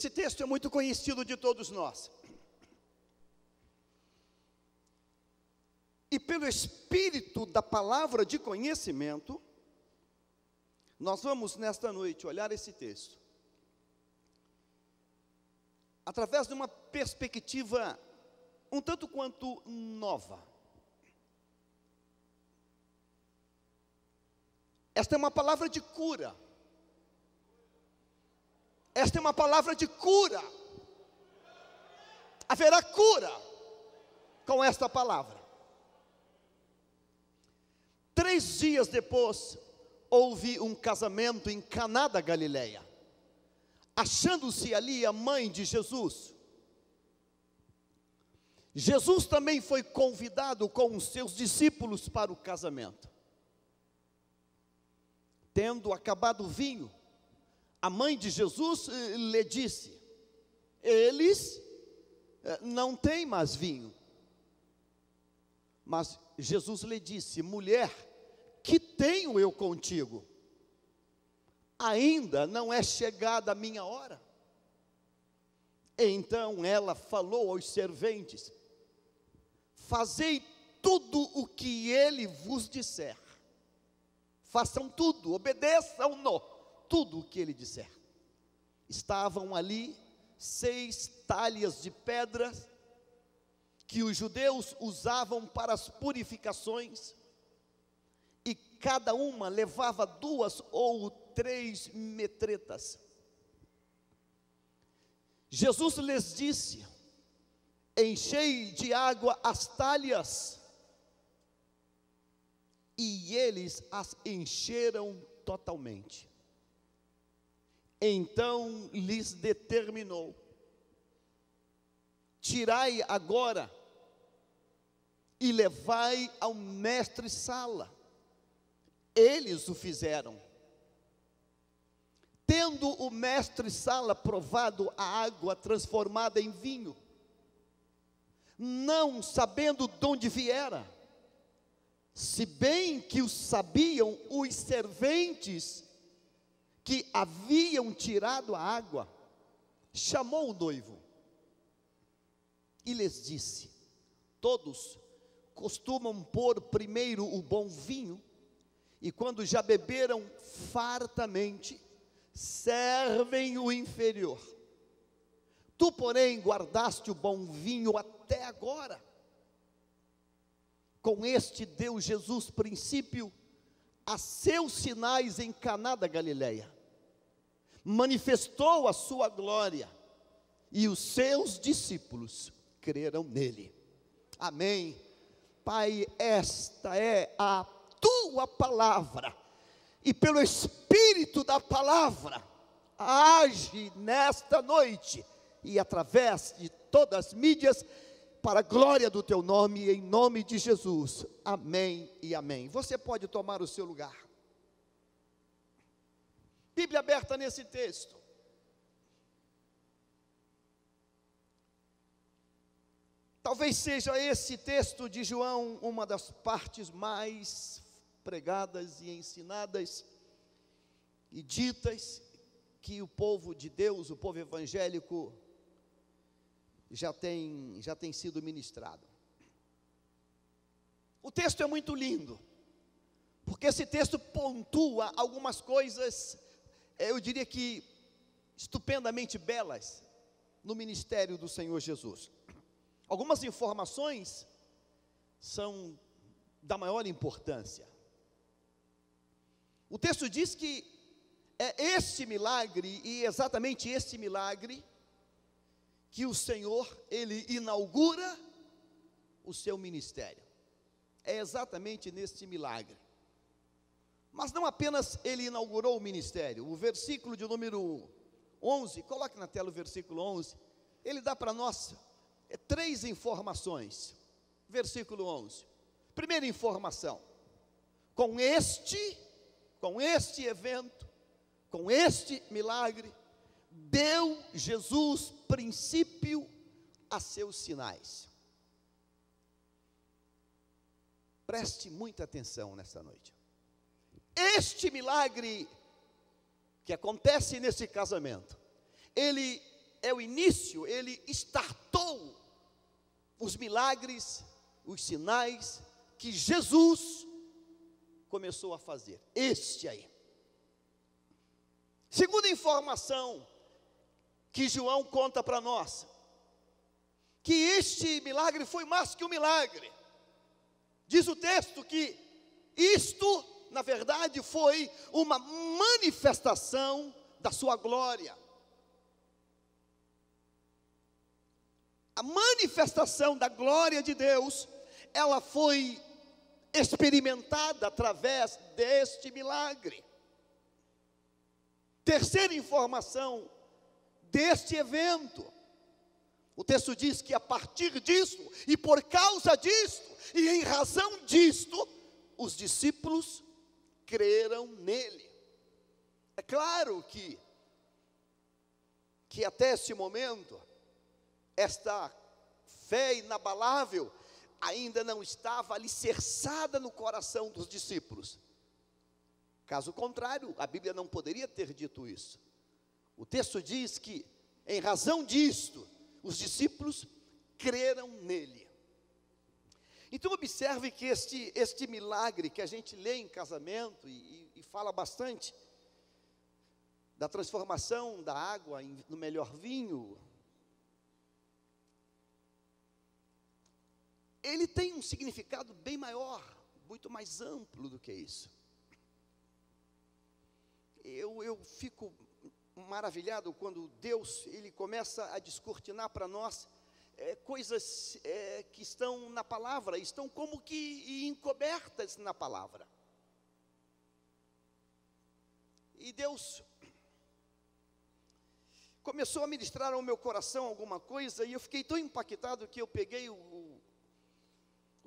Esse texto é muito conhecido de todos nós. E pelo espírito da palavra de conhecimento, nós vamos nesta noite olhar esse texto através de uma perspectiva um tanto quanto nova. Esta é uma palavra de cura. Esta é uma palavra de cura. Haverá cura com esta palavra. 3 dias depois, houve um casamento em Caná da Galileia, achando-se ali a mãe de Jesus. Jesus também foi convidado com os seus discípulos para o casamento. Tendo acabado o vinho, a mãe de Jesus lhe disse: eles não têm mais vinho. Mas Jesus lhe disse: mulher, que tenho eu contigo? Ainda não é chegada a minha hora. Então ela falou aos serventes: fazei tudo o que ele vos disser. Façam tudo, obedeçam-no, tudo o que ele disser. Estavam ali 6 talhas de pedras que os judeus usavam para as purificações, e cada uma levava 2 ou 3 metretas. Jesus lhes disse: enchei de água as talhas, e eles as encheram totalmente. Então lhes determinou: tirai agora e levai ao mestre-sala. Eles o fizeram. Tendo o mestre-sala provado a água transformada em vinho, não sabendo de onde viera, se bem que o sabiam os serventes que haviam tirado a água, chamou o noivo e lhes disse: todos costumam pôr primeiro o bom vinho, e quando já beberam fartamente, servem o inferior. Tu, porém, guardaste o bom vinho até agora. Com este deu Jesus princípio a seus sinais em Caná da Galileia. Manifestou a sua glória, e os seus discípulos creram nele. Amém. Pai, esta é a tua palavra, e pelo Espírito da palavra, age nesta noite, e através de todas as mídias, para a glória do teu nome, em nome de Jesus. Amém e amém. Você pode tomar o seu lugar. Bíblia aberta nesse texto. Talvez seja esse texto de João uma das partes mais pregadas e ensinadas e ditas que o povo de Deus, o povo evangélico, já tem sido ministrado. O texto é muito lindo, porque esse texto pontua algumas coisas, eu diria que estupendamente belas, no ministério do Senhor Jesus. Algumas informações são da maior importância. O texto diz que é este milagre, e exatamente este milagre, que o Senhor, Ele inaugura o seu ministério. É exatamente neste milagre. Mas não apenas Ele inaugurou o ministério. O versículo de número 11, coloque na tela o versículo 11, ele dá para nós 3 informações. Versículo 11. Primeira informação: com este evento, com este milagre, deu Jesus princípio a seus sinais. Preste muita atenção nessa noite. Este milagre que acontece nesse casamento, ele é o início, ele startou os milagres, os sinais que Jesus começou a fazer. Este aí. Segunda informação que João conta para nós, que este milagre foi mais que um milagre. Diz o texto que isto, na verdade, foi uma manifestação da sua glória. A manifestação da glória de Deus, ela foi experimentada através deste milagre. Terceira informação deste evento, o texto diz que a partir disso, e por causa disto, e em razão disto, os discípulos creram nele. É claro que até esse momento, esta fé inabalável ainda não estava alicerçada no coração dos discípulos. Caso contrário, a Bíblia não poderia ter dito isso. O texto diz que, em razão disto, os discípulos creram nele. Então observe que este milagre que a gente lê em casamento e fala bastante, da transformação da água no melhor vinho, ele tem um significado bem maior, muito mais amplo do que isso. Eu fico maravilhado quando Deus, ele começa a descortinar para nós coisas que estão na palavra, estão como que encobertas na palavra. E Deus começou a ministrar ao meu coração alguma coisa, e eu fiquei tão impactado que eu peguei o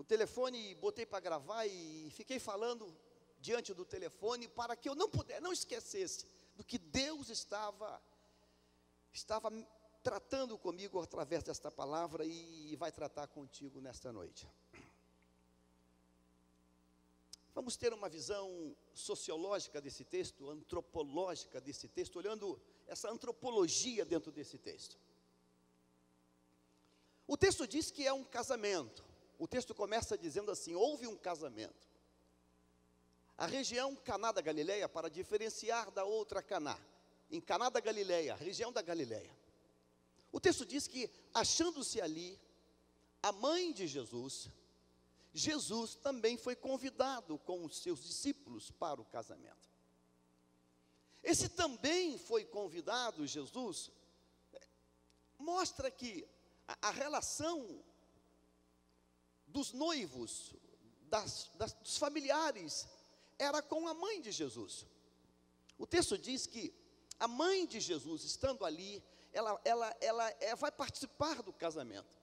telefone e botei para gravar e fiquei falando diante do telefone para que eu não esquecesse do que Deus estava tratando comigo através desta palavra e vai tratar contigo nesta noite. Vamos ter uma visão sociológica desse texto, antropológica desse texto, olhando essa antropologia dentro desse texto. O texto diz que é um casamento. O texto começa dizendo assim: houve um casamento. A região Caná da Galileia, para diferenciar da outra Caná, em Caná da Galileia, região da Galileia, o texto diz que, achando-se ali a mãe de Jesus, Jesus também foi convidado com os seus discípulos para o casamento. Esse também foi convidado, Jesus, mostra que a relação dos noivos, dos familiares, era com a mãe de Jesus. O texto diz que a mãe de Jesus, estando ali, ela vai participar do casamento.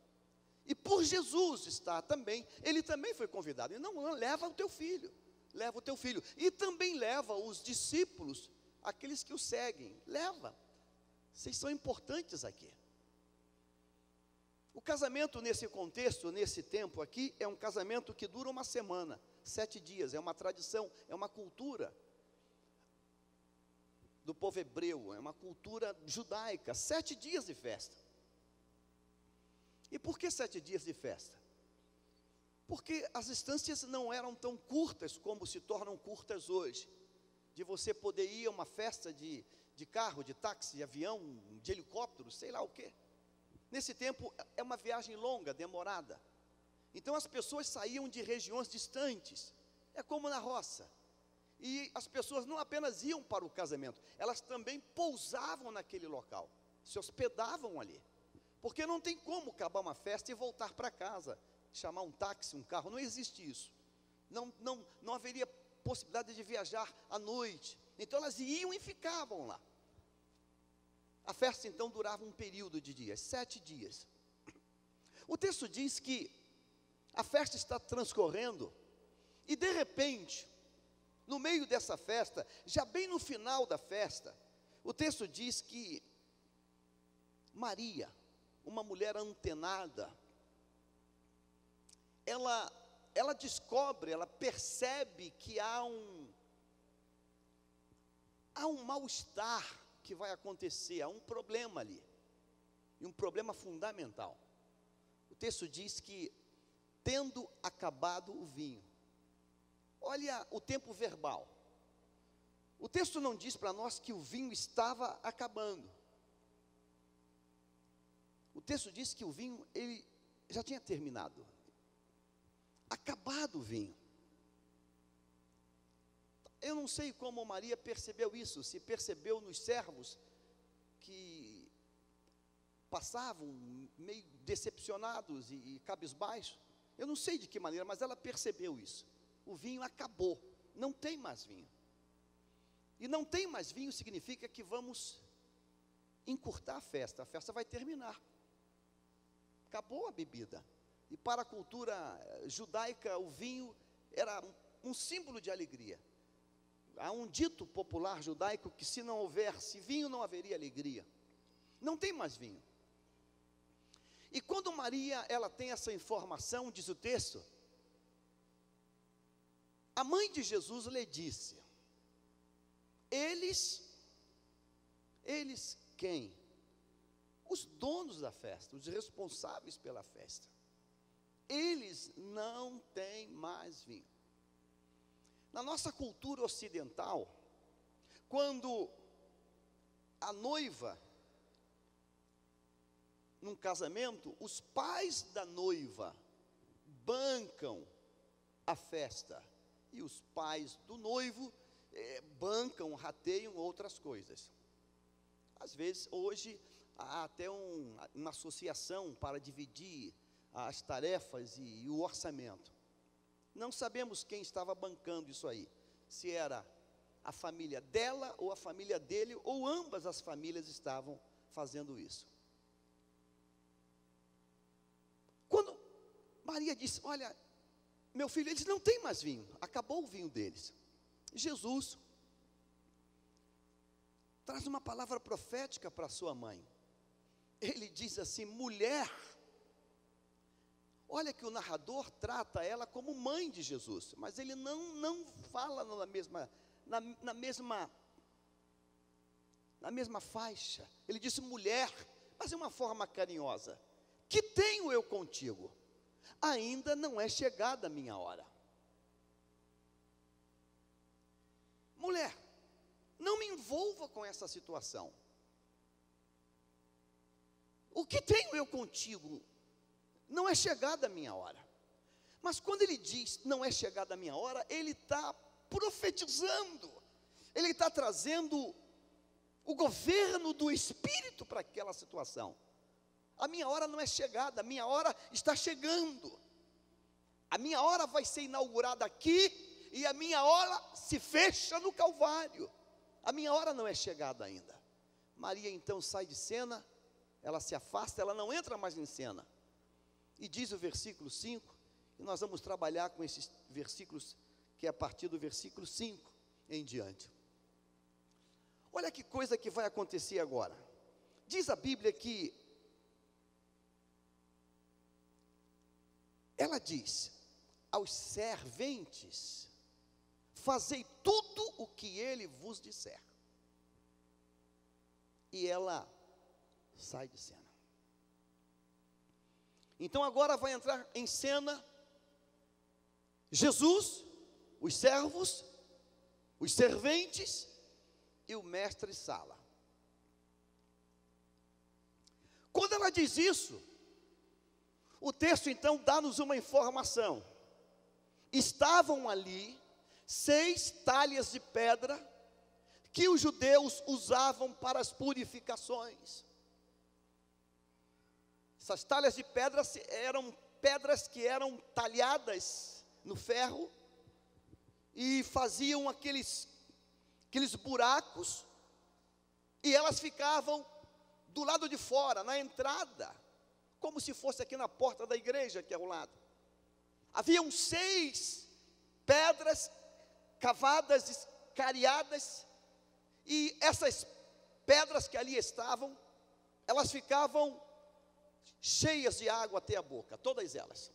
E por Jesus estar também, ele também foi convidado. E não, leva o teu filho, leva o teu filho. E também leva os discípulos, aqueles que o seguem, leva. Vocês são importantes aqui. O casamento nesse contexto, nesse tempo aqui, é um casamento que dura uma semana, 7 dias, é uma tradição, é uma cultura do povo hebreu, é uma cultura judaica, 7 dias de festa. E por que 7 dias de festa? Porque as distâncias não eram tão curtas como se tornam curtas hoje, de você poder ir a uma festa de carro, de táxi, de avião, de helicóptero, sei lá o quê. Nesse tempo é uma viagem longa, demorada. Então as pessoas saíam de regiões distantes, é como na roça. E as pessoas não apenas iam para o casamento, elas também pousavam naquele local, se hospedavam ali. Porque não tem como acabar uma festa e voltar para casa, chamar um táxi, um carro, não existe isso. Não haveria possibilidade de viajar à noite. Então elas iam e ficavam lá. A festa então durava um período de dias, 7 dias. O texto diz que a festa está transcorrendo e de repente, no meio dessa festa, já bem no final da festa, o texto diz que Maria, uma mulher antenada, ela descobre, ela percebe que há um mal-estar que vai acontecer, há um problema ali. e um problema fundamental. O texto diz que, tendo acabado o vinho, olha o tempo verbal. O texto não diz para nós que o vinho estava acabando. O texto diz que o vinho, ele já tinha terminado. Acabado o vinho. Eu não sei como Maria percebeu isso, se percebeu nos servos que passavam meio decepcionados e cabisbaixos. Eu não sei de que maneira, mas ela percebeu isso. O vinho acabou, não tem mais vinho. E não tem mais vinho significa que vamos encurtar a festa vai terminar. Acabou a bebida. E para a cultura judaica, o vinho era um símbolo de alegria. Há um dito popular judaico que se não houvesse vinho, não haveria alegria. Não tem mais vinho. E quando Maria, ela tem essa informação, diz o texto, a mãe de Jesus lhe disse, eles quem? Os donos da festa, os responsáveis pela festa. Eles não têm mais vinho. Na nossa cultura ocidental, quando a noiva, num casamento, os pais da noiva bancam a festa, e os pais do noivo bancam, rateiam outras coisas. Às vezes, hoje, há até uma associação para dividir as tarefas e o orçamento. Não sabemos quem estava bancando isso aí, se era a família dela ou a família dele, ou ambas as famílias estavam fazendo isso. Quando Maria disse, olha, meu filho, eles não têm mais vinho, acabou o vinho deles. Jesus traz uma palavra profética para sua mãe. Ele diz assim, mulher. Olha que o narrador trata ela como mãe de Jesus, mas ele não fala na mesma faixa. Ele disse mulher, mas de uma forma carinhosa. Que tenho eu contigo? Ainda não é chegada a minha hora. Mulher, não me envolva com essa situação. O que tenho eu contigo? Não é chegada a minha hora. Mas quando ele diz, não é chegada a minha hora, ele está profetizando. Ele está trazendo o governo do Espírito para aquela situação. A minha hora não é chegada, a minha hora está chegando. A minha hora vai ser inaugurada aqui, e a minha hora se fecha no Calvário. A minha hora não é chegada ainda. Maria então sai de cena, ela se afasta, ela não entra mais em cena. E diz o versículo 5, e nós vamos trabalhar com esses versículos, que é a partir do versículo 5 em diante. Olha que coisa que vai acontecer agora. Diz a Bíblia que, ela diz, aos serventes, fazei tudo o que ele vos disser. E ela sai de cena. Então agora vai entrar em cena Jesus, os servos, os serventes e o mestre-sala. Quando ela diz isso, o texto então dá-nos uma informação. Estavam ali 6 talhas de pedra que os judeus usavam para as purificações. Essas talhas de pedra eram pedras que eram talhadas no ferro e faziam aqueles buracos, e elas ficavam do lado de fora, na entrada, como se fosse aqui na porta da igreja, que é ao lado. Haviam 6 pedras cavadas, escariadas, e essas pedras que ali estavam, elas ficavam cheias de água até a boca, todas elas.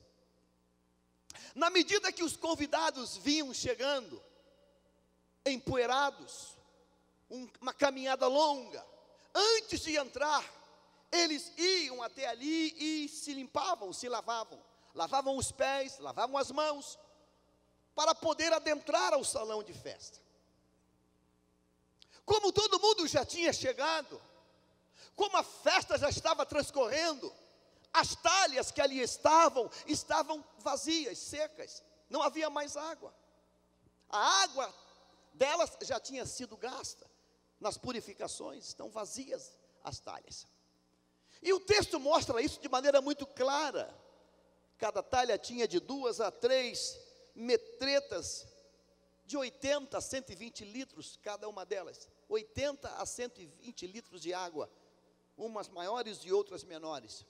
Na medida que os convidados vinham chegando, empoeirados, uma caminhada longa, antes de entrar eles iam até ali e se limpavam, se lavavam. Lavavam os pés, lavavam as mãos, para poder adentrar ao salão de festa. Como todo mundo já tinha chegado, como a festa já estava transcorrendo, as talhas que ali estavam vazias, secas, não havia mais água. A água delas já tinha sido gasta nas purificações, estão vazias as talhas. E o texto mostra isso de maneira muito clara. Cada talha tinha de 2 a 3 metretas, de 80 a 120 litros, cada uma delas. 80 a 120 litros de água, umas maiores e outras menores.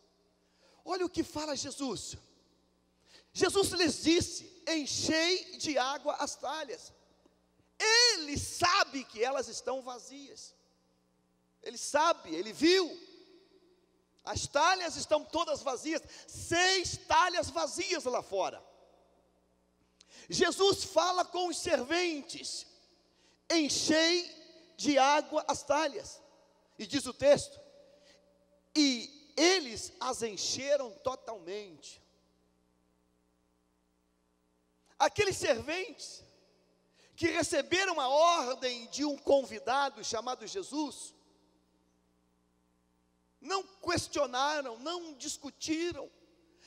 Olha o que fala Jesus. Jesus lhes disse: enchei de água as talhas. Ele sabe que elas estão vazias. Ele sabe, ele viu. As talhas estão todas vazias, 6 talhas vazias lá fora. Jesus fala com os serventes: enchei de água as talhas. E diz o texto: e eles as encheram totalmente. Aqueles serventes que receberam a ordem de um convidado chamado Jesus, não questionaram, não discutiram,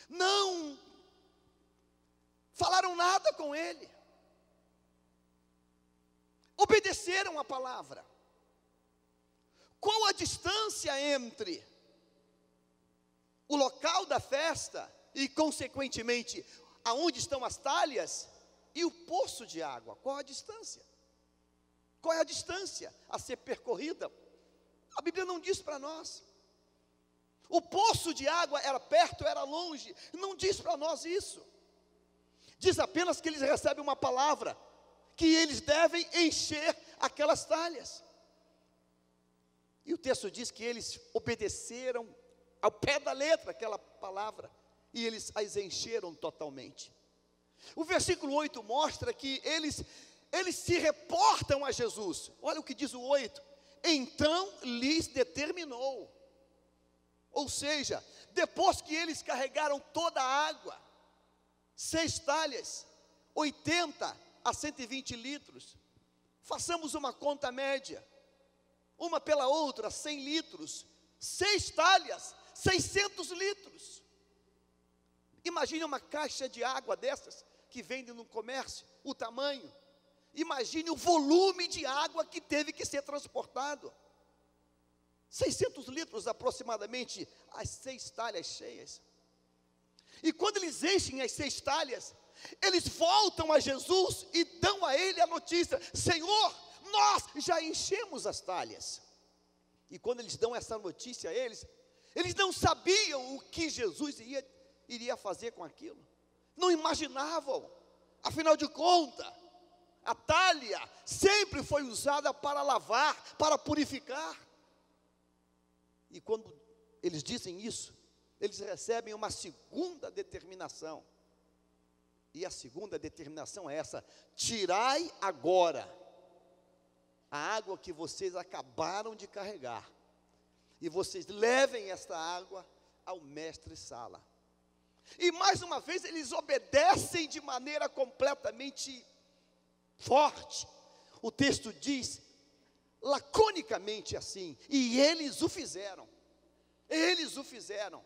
não falaram nada com ele, obedeceram a palavra. Qual a distância entre o local da festa e, consequentemente, aonde estão as talhas e o poço de água? Qual a distância? Qual é a distância a ser percorrida? A Bíblia não diz para nós. O poço de água era perto, era longe, não diz para nós isso. Diz apenas que eles recebem uma palavra, que eles devem encher aquelas talhas. E o texto diz que eles obedeceram ao pé da letra aquela palavra, e eles as encheram totalmente. O versículo 8 mostra que eles se reportam a Jesus. Olha o que diz o 8: então lhes determinou. Ou seja, depois que eles carregaram toda a água, 6 talhas, 80 a 120 litros, façamos uma conta média, uma pela outra, 100 litros, 6 talhas, 600 litros. Imagine uma caixa de água dessas, que vendem no comércio, o tamanho. Imagine o volume de água que teve que ser transportado. 600 litros aproximadamente, as 6 talhas cheias. E quando eles enchem as 6 talhas, eles voltam a Jesus e dão a ele a notícia: Senhor, nós já enchemos as talhas. E quando eles dão essa notícia a eles não sabiam o que Jesus iria fazer com aquilo. Não imaginavam. Afinal de contas, a talha sempre foi usada para lavar, para purificar. E quando eles dizem isso, eles recebem uma segunda determinação. E a segunda determinação é essa: tirai agora a água que vocês acabaram de carregar, e vocês levem esta água ao mestre-sala. E mais uma vez eles obedecem de maneira completamente forte. O texto diz laconicamente assim: e eles o fizeram. Eles o fizeram.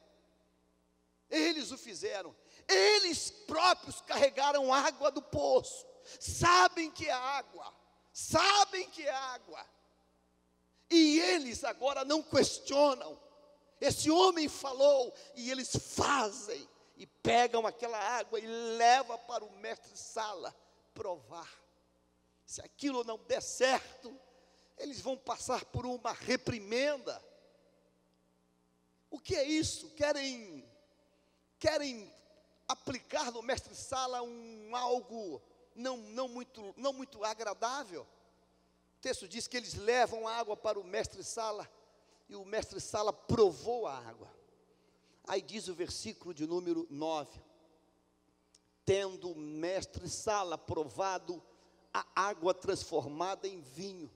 Eles o fizeram. Eles próprios carregaram água do poço. Sabem que é água. Sabem que é água. E eles agora não questionam. Esse homem falou, e eles fazem. E pegam aquela água e levam para o mestre-sala provar. Se aquilo não der certo, eles vão passar por uma reprimenda. O que é isso? Querem aplicar no mestre-sala algo não muito agradável. O texto diz que eles levam a água para o mestre-sala, e o mestre-sala provou a água. Aí diz o versículo de número 9: tendo o mestre-sala provado a água transformada em vinho,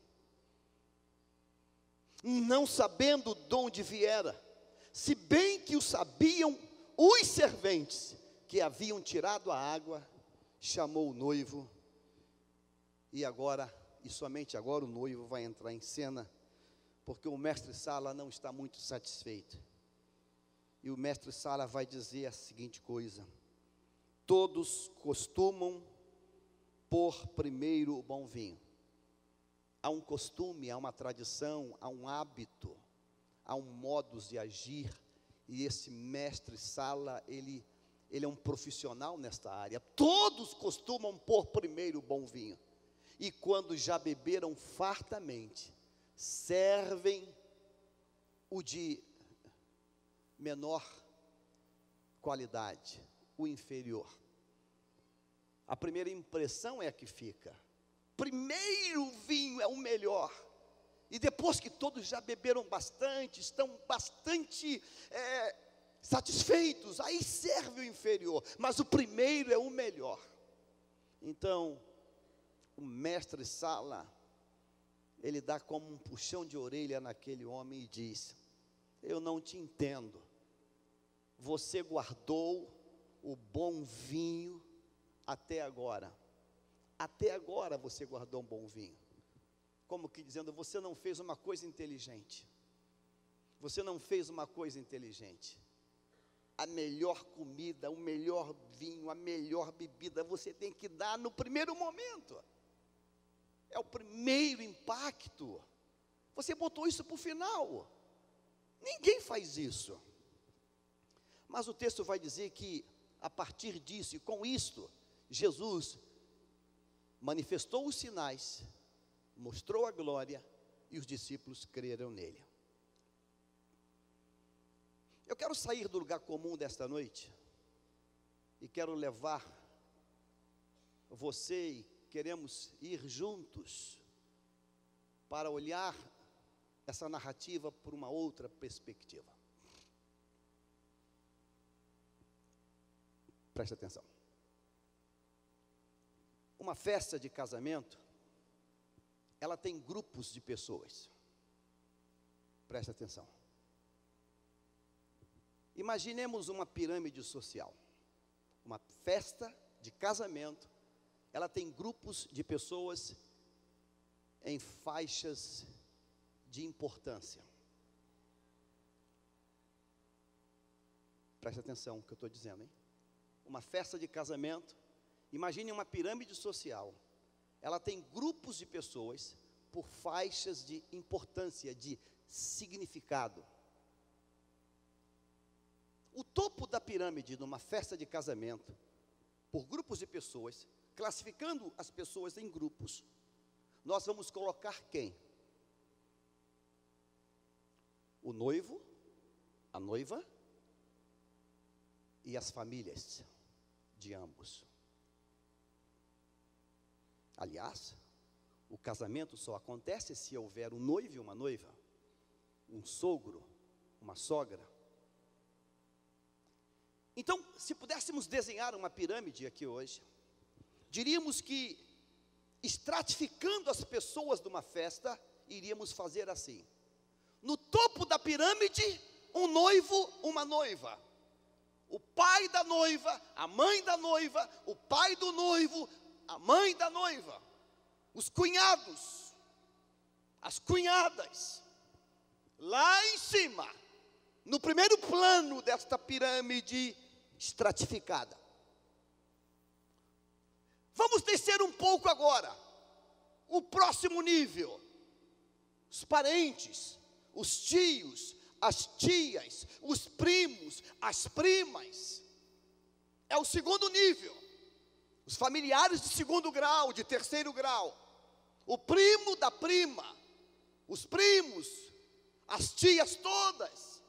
não sabendo de onde viera, Se bem que o sabiam os serventes que haviam tirado a água, chamou o noivo, e agora, e somente agora o noivo vai entrar em cena, porque o mestre-sala não está muito satisfeito. E o mestre-sala vai dizer a seguinte coisa: todos costumam pôr primeiro o bom vinho. Há um costume, há uma tradição, há um hábito, há um modus de agir, e esse mestre-sala, ele é um profissional nesta área. Todos costumam pôr primeiro o bom vinho, e quando já beberam fartamente, servem o de menor qualidade, o inferior. A primeira impressão é a que fica. Primeiro vinho é o melhor. E depois que todos já beberam bastante, estão bastante satisfeitos, aí serve o inferior. Mas o primeiro é o melhor. Então, o mestre-sala, ele dá como um puxão de orelha naquele homem e diz: eu não te entendo. Você guardou o bom vinho até agora. Até agora você guardou um bom vinho. Como que dizendo, você não fez uma coisa inteligente. Você não fez uma coisa inteligente. A melhor comida, o melhor vinho, a melhor bebida, você tem que dar no primeiro momento. É o primeiro impacto. Você botou isso para o final. Ninguém faz isso. Mas o texto vai dizer que, a partir disso, e com isto, Jesus manifestou os sinais, mostrou a glória, e os discípulos creram nele. Eu quero sair do lugar comum desta noite, e quero levar você, e queremos ir juntos, para olhar essa narrativa por uma outra perspectiva. Preste atenção. Uma festa de casamento, ela tem grupos de pessoas. Preste atenção. Imaginemos uma pirâmide social. Uma festa de casamento, ela tem grupos de pessoas em faixas de importância. Preste atenção no que eu estou dizendo, hein? Uma festa de casamento, imagine uma pirâmide social. Ela tem grupos de pessoas por faixas de importância, de significado. O topo da pirâmide numa festa de casamento, por grupos de pessoas, classificando as pessoas em grupos, nós vamos colocar quem? O noivo, a noiva e as famílias de ambos. Aliás, o casamento só acontece se houver um noivo e uma noiva, um sogro, uma sogra. Então, se pudéssemos desenhar uma pirâmide aqui hoje, diríamos que, estratificando as pessoas de uma festa, iríamos fazer assim: no topo da pirâmide, um noivo, uma noiva. O pai da noiva, a mãe da noiva, o pai do noivo, a mãe da noiva, os cunhados, as cunhadas. Lá em cima, no primeiro plano desta pirâmide estratificada. Vamos descer um pouco agora. O próximo nível. Os parentes, os tios, as tias, os primos, as primas. É o segundo nível. Os familiares de segundo grau, de terceiro grau. O primo da prima. Os primos, as tias todas.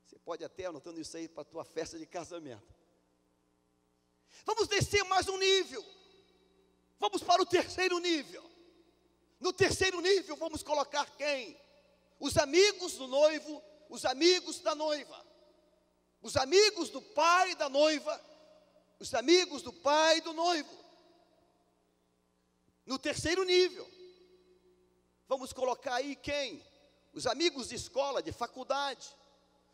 Você pode até anotando isso aí para a tua festa de casamento. Vamos descer mais um nível. Vamos para o terceiro nível. No terceiro nível vamos colocar quem? Os amigos do noivo, os amigos da noiva. Os amigos do pai da noiva, os amigos do pai do noivo. No terceiro nível, vamos colocar aí quem? os amigos de escola, de faculdade,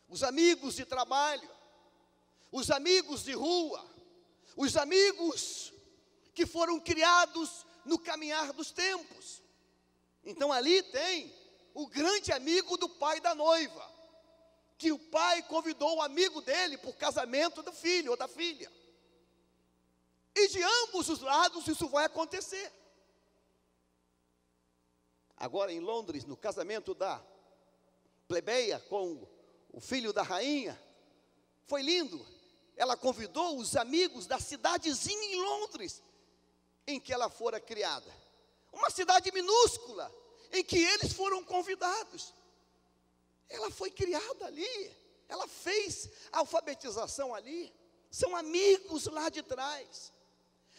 os amigos de trabalho, os amigos de rua, os amigos que foram criados no caminhar dos tempos. Então ali tem o grande amigo do pai da noiva, que o pai convidou o amigo dele para o casamento do filho ou da filha. E de ambos os lados isso vai acontecer. Agora em Londres, no casamento da plebeia com o filho da rainha, foi lindo. Ela convidou os amigos da cidadezinha em Londres, em que ela fora criada. Uma cidade minúscula, em que eles foram convidados. Ela foi criada ali, ela fez a alfabetização ali, são amigos lá de trás.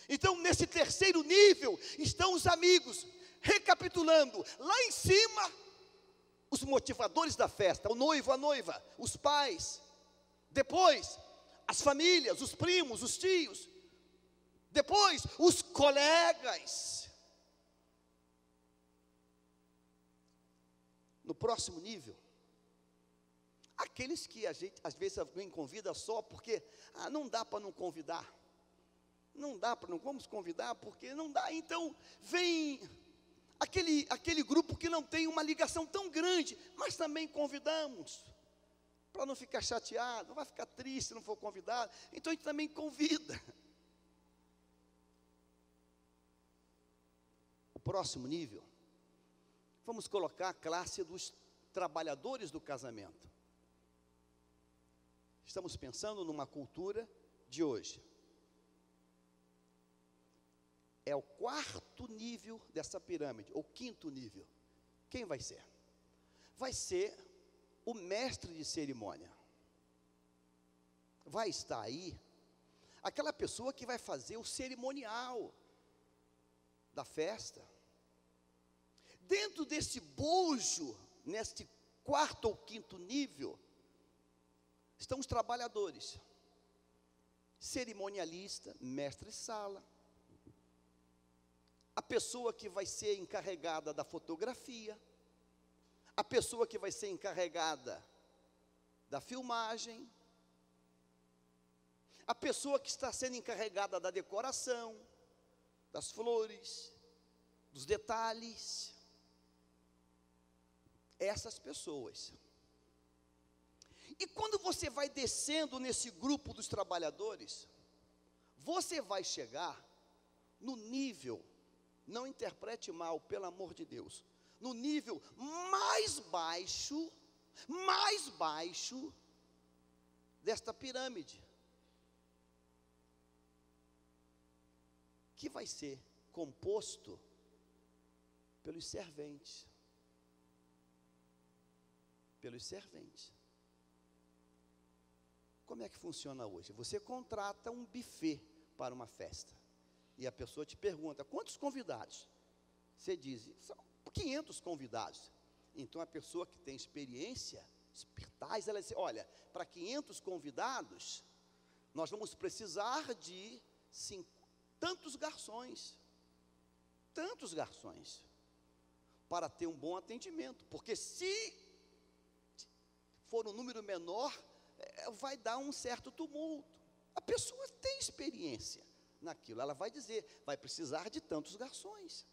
Então nesse terceiro nível estão os amigos. Recapitulando, lá em cima, os motivadores da festa, o noivo, a noiva, os pais. Depois, as famílias, os primos, os tios. Depois, os colegas. No próximo nível, aqueles que a gente, às vezes, alguém convida só porque, não dá para não convidar. Não dá para não, vamos convidar porque não dá. Então, vem aquele grupo que não tem uma ligação tão grande, mas também convidamos, para não ficar chateado, não vai ficar triste se não for convidado, então a gente também convida. O próximo nível, vamos colocar a classe dos trabalhadores do casamento. Estamos pensando numa cultura de hoje. É o quarto nível dessa pirâmide, ou quinto nível. Quem vai ser? Vai ser o mestre de cerimônia. Vai estar aí aquela pessoa que vai fazer o cerimonial da festa. Dentro desse bojo, neste quarto ou quinto nível, estão os trabalhadores. Cerimonialista, mestre-sala. A pessoa que vai ser encarregada da fotografia, a pessoa que vai ser encarregada da filmagem, a pessoa que está sendo encarregada da decoração, das flores, dos detalhes. Essas pessoas. E quando você vai descendo nesse grupo dos trabalhadores, você vai chegar no nível, não interprete mal, pelo amor de Deus, no nível mais baixo desta pirâmide, que vai ser composto pelos serventes. Pelos serventes. Como é que funciona hoje? Você contrata um buffet para uma festa. E a pessoa te pergunta, quantos convidados? Você diz, são 500 convidados. Então a pessoa que tem experiência, expertise, ela diz, olha, para 500 convidados, nós vamos precisar de tantos garçons, para ter um bom atendimento. Porque se for um número menor, vai dar um certo tumulto. A pessoa tem experiência naquilo, ela vai dizer, vai precisar de tantos garçons.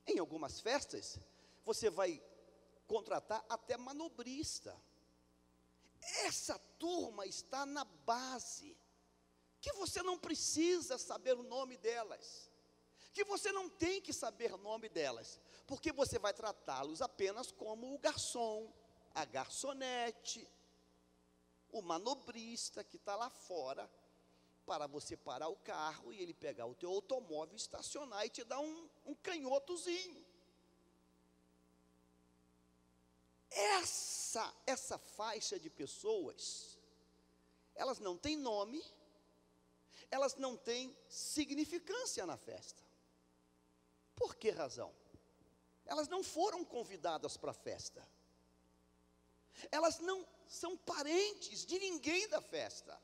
Em algumas festas, você vai contratar até manobrista. Essa turma está na base, que você não precisa saber o nome delas, que você não tem que saber o nome delas, porque você vai tratá-los apenas como o garçom, a garçonete, o manobrista que está lá fora, para você parar o carro e ele pegar o teu automóvel, estacionar e te dar um canhotozinho. Essa faixa de pessoas, elas não têm nome, elas não têm significância na festa. Por que razão? Elas não foram convidadas para a festa. Elas não são parentes de ninguém da festa.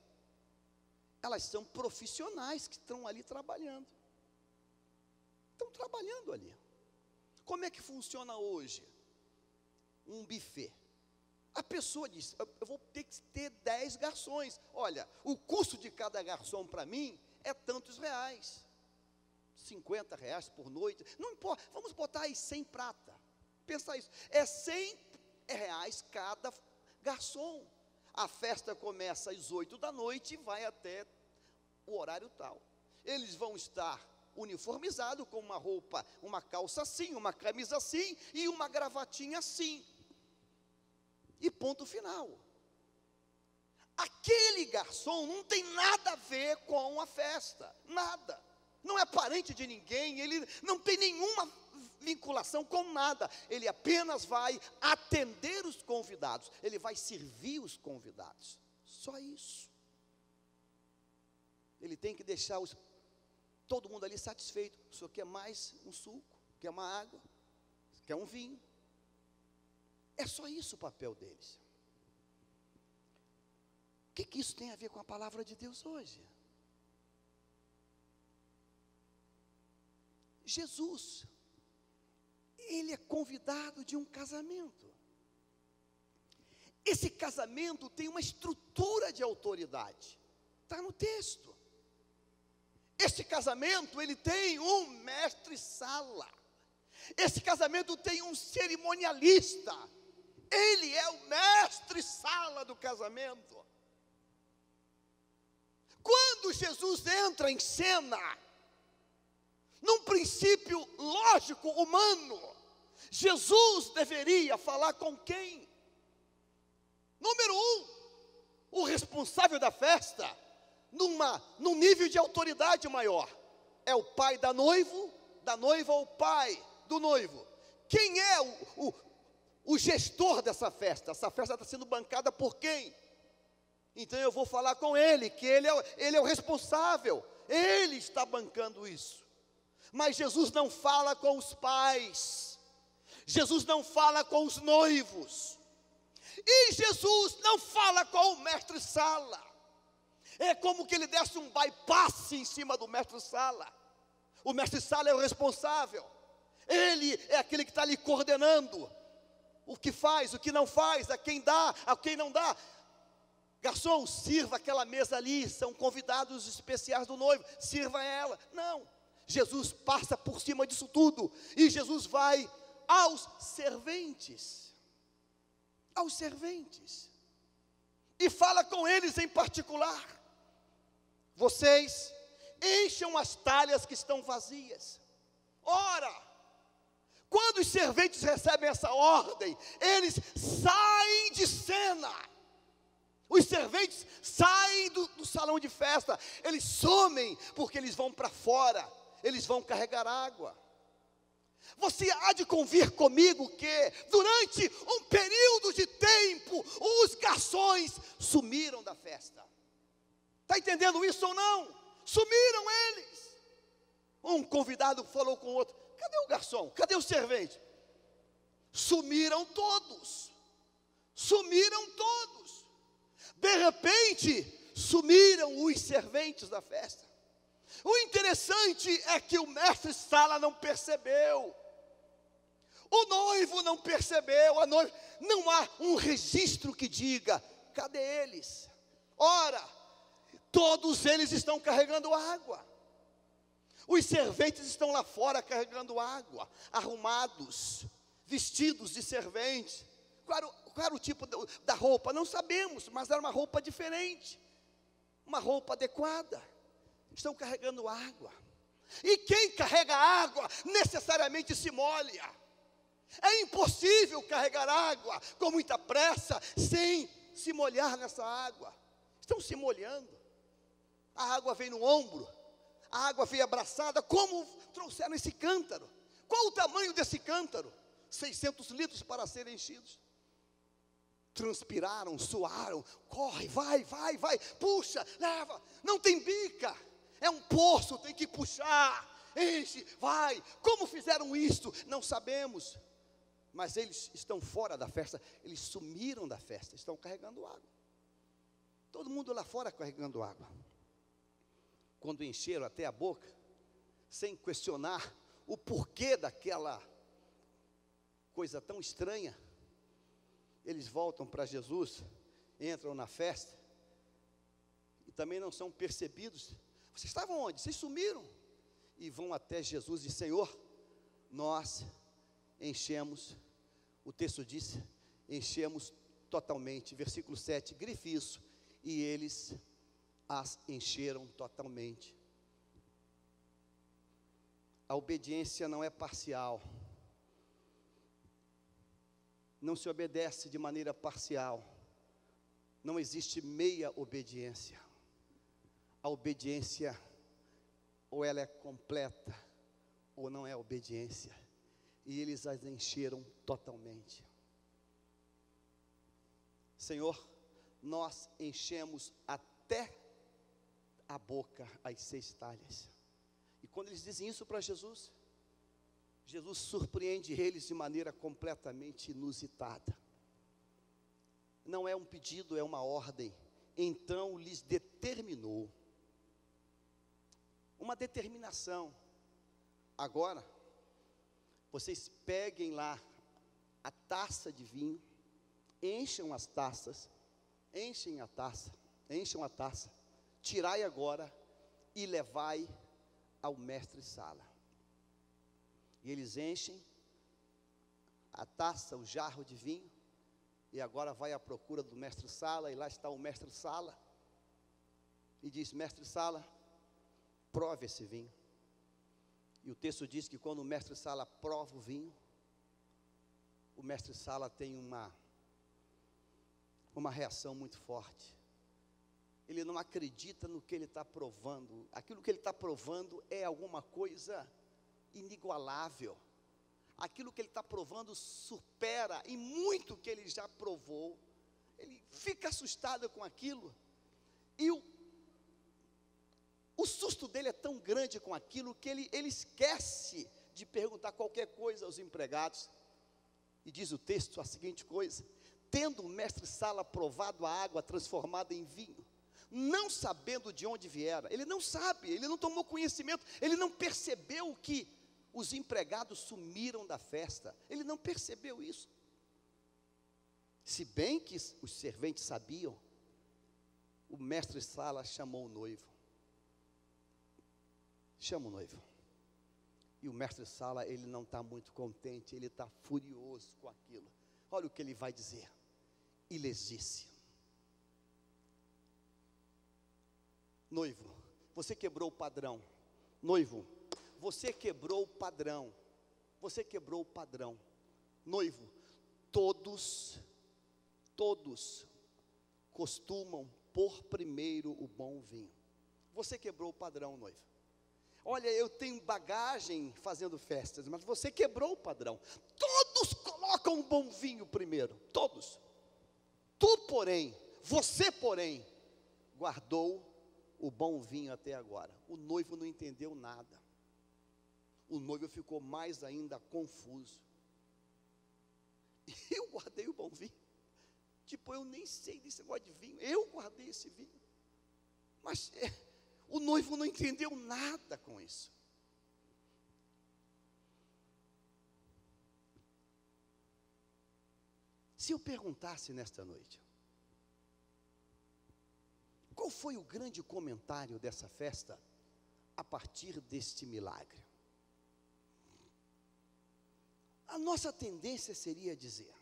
Elas são profissionais que estão ali trabalhando. Estão trabalhando ali. Como é que funciona hoje? um buffet. A pessoa diz, eu vou ter que ter 10 garçons. Olha, o custo de cada garçom para mim é tantos reais. R$ 50 por noite. Não importa, vamos botar aí 100 prata. Pensa isso, é R$ 100 cada garçom. A festa começa às 8 da noite e vai até o horário tal. Eles vão estar uniformizados com uma roupa, uma calça assim, uma camisa assim e uma gravatinha assim. E ponto final. Aquele garçom não tem nada a ver com a festa, nada. Não é parente de ninguém, ele não tem nenhuma vinculação com nada. Ele apenas vai atender os convidados, ele vai servir os convidados. Só isso. Ele tem que deixar todo mundo ali satisfeito. O senhor quer mais um suco? Quer uma água? Quer um vinho? É só isso o papel deles. O que isso tem a ver com a palavra de Deus hoje? Jesus, ele é convidado de um casamento. Esse casamento tem uma estrutura de autoridade. Está no texto. Este casamento, ele tem um mestre-sala. Esse casamento tem um cerimonialista. Ele é o mestre-sala do casamento. Quando Jesus entra em cena, num princípio lógico, humano, Jesus deveria falar com quem? Número 1, o responsável da festa, num nível de autoridade maior. É o pai da noiva ou o pai do noivo. Quem é o gestor dessa festa? Essa festa está sendo bancada por quem? Então eu vou falar com ele, que ele é o responsável. Ele está bancando isso. Mas Jesus não fala com os pais. Jesus não fala com os noivos. E Jesus não fala com o mestre-sala. É como que ele desse um bypass em cima do mestre-sala. O mestre-sala é o responsável. Ele é aquele que está ali coordenando o que faz, o que não faz, a quem dá, a quem não dá. Garçom, sirva aquela mesa ali, são convidados especiais do noivo, sirva ela. Não, Jesus passa por cima disso tudo. E Jesus vai aos serventes. Aos serventes. E fala com eles em particular. Vocês encham as talhas que estão vazias. Ora, quando os serventes recebem essa ordem, eles saem de cena. Os serventes saem do salão de festa. Eles somem, porque eles vão para fora. Eles vão carregar água. Você há de convir comigo que durante um período de tempo, os garçons sumiram da festa. Está entendendo isso ou não? Sumiram eles. Um convidado falou com o outro: cadê o garçom? Cadê o servente? Sumiram todos. Sumiram todos. De repente, sumiram os serventes da festa. O interessante é que o mestre-sala não percebeu. O noivo não percebeu. A noiva, não há um registro que diga: cadê eles? Ora, todos eles estão carregando água. Os serventes estão lá fora carregando água, arrumados, vestidos de servente. Qual era o tipo da roupa? Não sabemos, mas era uma roupa diferente, uma roupa adequada. Estão carregando água. E quem carrega água necessariamente se molha. É impossível carregar água com muita pressa sem se molhar nessa água. Estão se molhando. A água vem no ombro, a água veio abraçada. Como trouxeram esse cântaro? Qual o tamanho desse cântaro? 600 litros para serem enchidos. Transpiraram, suaram. Corre, vai, puxa, leva. Não tem bica, é um poço, tem que puxar. Enche, vai. Como fizeram isto? Não sabemos. Mas eles estão fora da festa. Eles sumiram da festa, estão carregando água. Todo mundo lá fora carregando água. Quando encheram até a boca, sem questionar o porquê daquela coisa tão estranha, eles voltam para Jesus, entram na festa, e também não são percebidos. Vocês estavam onde? Vocês sumiram. E vão até Jesus e: Senhor, nós enchemos, o texto diz, enchemos totalmente, versículo 7, grife isso, e eles as encheram totalmente. A obediência não é parcial, não se obedece de maneira parcial, não existe meia obediência. A obediência, ou ela é completa, ou não é obediência. E eles as encheram totalmente. Senhor, nós enchemos até a boca as 6 talhas. E quando eles dizem isso para Jesus, Jesus surpreende eles de maneira completamente inusitada. Não é um pedido, é uma ordem. Então lhes determinou. Uma determinação. Agora, vocês peguem lá a taça de vinho, encham as taças, enchem a taça, tirai agora e levai ao mestre-sala. E eles enchem a taça, o jarro de vinho, e agora vai à procura do mestre-sala, e lá está o mestre-sala, e diz: mestre-sala, prove esse vinho. E o texto diz que quando o mestre-sala prova o vinho, o mestre-sala tem uma reação muito forte. Ele não acredita no que ele está provando. Aquilo que ele está provando é alguma coisa inigualável. Aquilo que ele está provando supera em muito o que ele já provou. Ele fica assustado com aquilo. E o susto dele é tão grande com aquilo que ele esquece de perguntar qualquer coisa aos empregados. E diz o texto a seguinte coisa: tendo o mestre-sala provado a água transformada em vinho, não sabendo de onde viera, ele não sabe, ele não tomou conhecimento, ele não percebeu que os empregados sumiram da festa, ele não percebeu isso. Se bem que os serventes sabiam, o mestre-sala chamou o noivo. Chama o noivo. E o mestre-sala, ele não está muito contente, ele está furioso com aquilo. Olha o que ele vai dizer. E lhes disse: noivo, você quebrou o padrão. Noivo, você quebrou o padrão. Você quebrou o padrão. Noivo, todos costumam pôr primeiro o bom vinho. Você quebrou o padrão, noivo. Olha, eu tenho bagagem fazendo festas, mas você quebrou o padrão. Todos colocam o bom vinho primeiro, todos. Você porém, guardou o bom vinho até agora. O noivo não entendeu nada. O noivo ficou mais ainda confuso. Eu guardei o bom vinho. Tipo, eu nem sei desse negócio de vinho. Eu guardei esse vinho. Mas o noivo não entendeu nada com isso. Se eu perguntasse nesta noite, qual foi o grande comentário dessa festa a partir deste milagre? A nossa tendência seria dizer: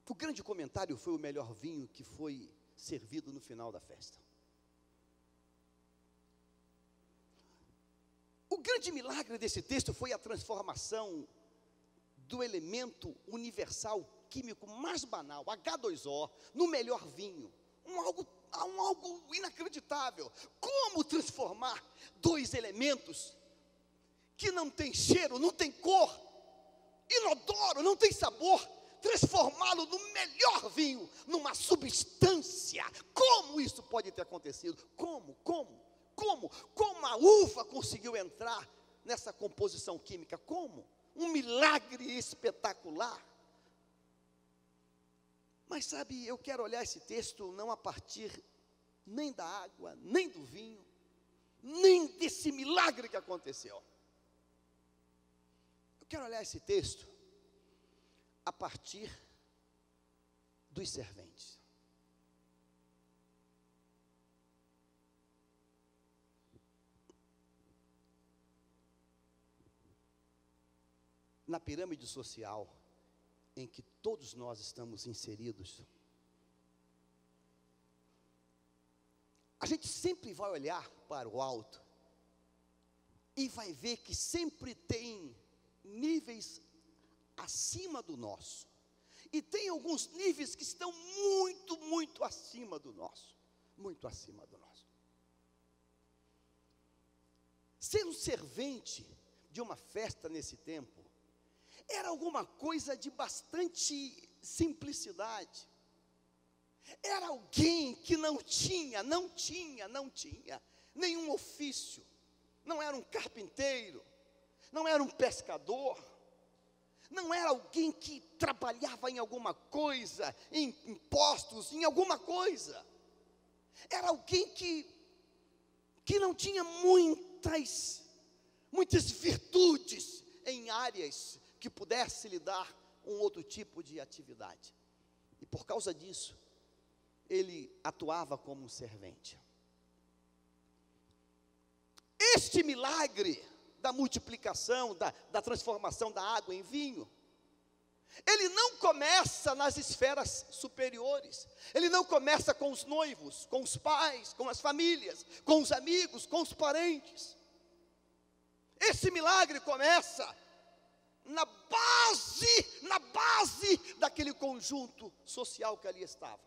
o grande comentário foi o melhor vinho que foi servido no final da festa. O grande milagre desse texto foi a transformação do elemento universal químico mais banal, H2O, no melhor vinho. Algo inacreditável. Como transformar dois elementos que não tem cheiro, não tem cor, inodoro, não tem sabor, transformá-lo no melhor vinho, numa substância? Como isso pode ter acontecido? Como a uva conseguiu entrar nessa composição química? Como? Um milagre espetacular. Mas sabe, eu quero olhar esse texto não a partir nem da água, nem do vinho, nem desse milagre que aconteceu. Eu quero olhar esse texto a partir dos serventes. Na pirâmide social em que todos nós estamos inseridos, a gente sempre vai olhar para o alto e vai ver que sempre tem níveis acima do nosso. E tem alguns níveis que estão muito, muito acima do nosso. Muito acima do nosso. Ser um servente de uma festa nesse tempo era alguma coisa de bastante simplicidade. Era alguém que não tinha nenhum ofício. Não era um carpinteiro, não era um pescador, não era alguém que trabalhava em alguma coisa, em impostos, em alguma coisa. Era alguém que não tinha muitas virtudes em áreas que pudesse lhe dar um outro tipo de atividade. E por causa disso, ele atuava como um servente. Este milagre da multiplicação, da transformação da água em vinho, ele não começa nas esferas superiores. Ele não começa com os noivos, com os pais, com as famílias, com os amigos, com os parentes. Esse milagre começa na base daquele conjunto social que ali estava.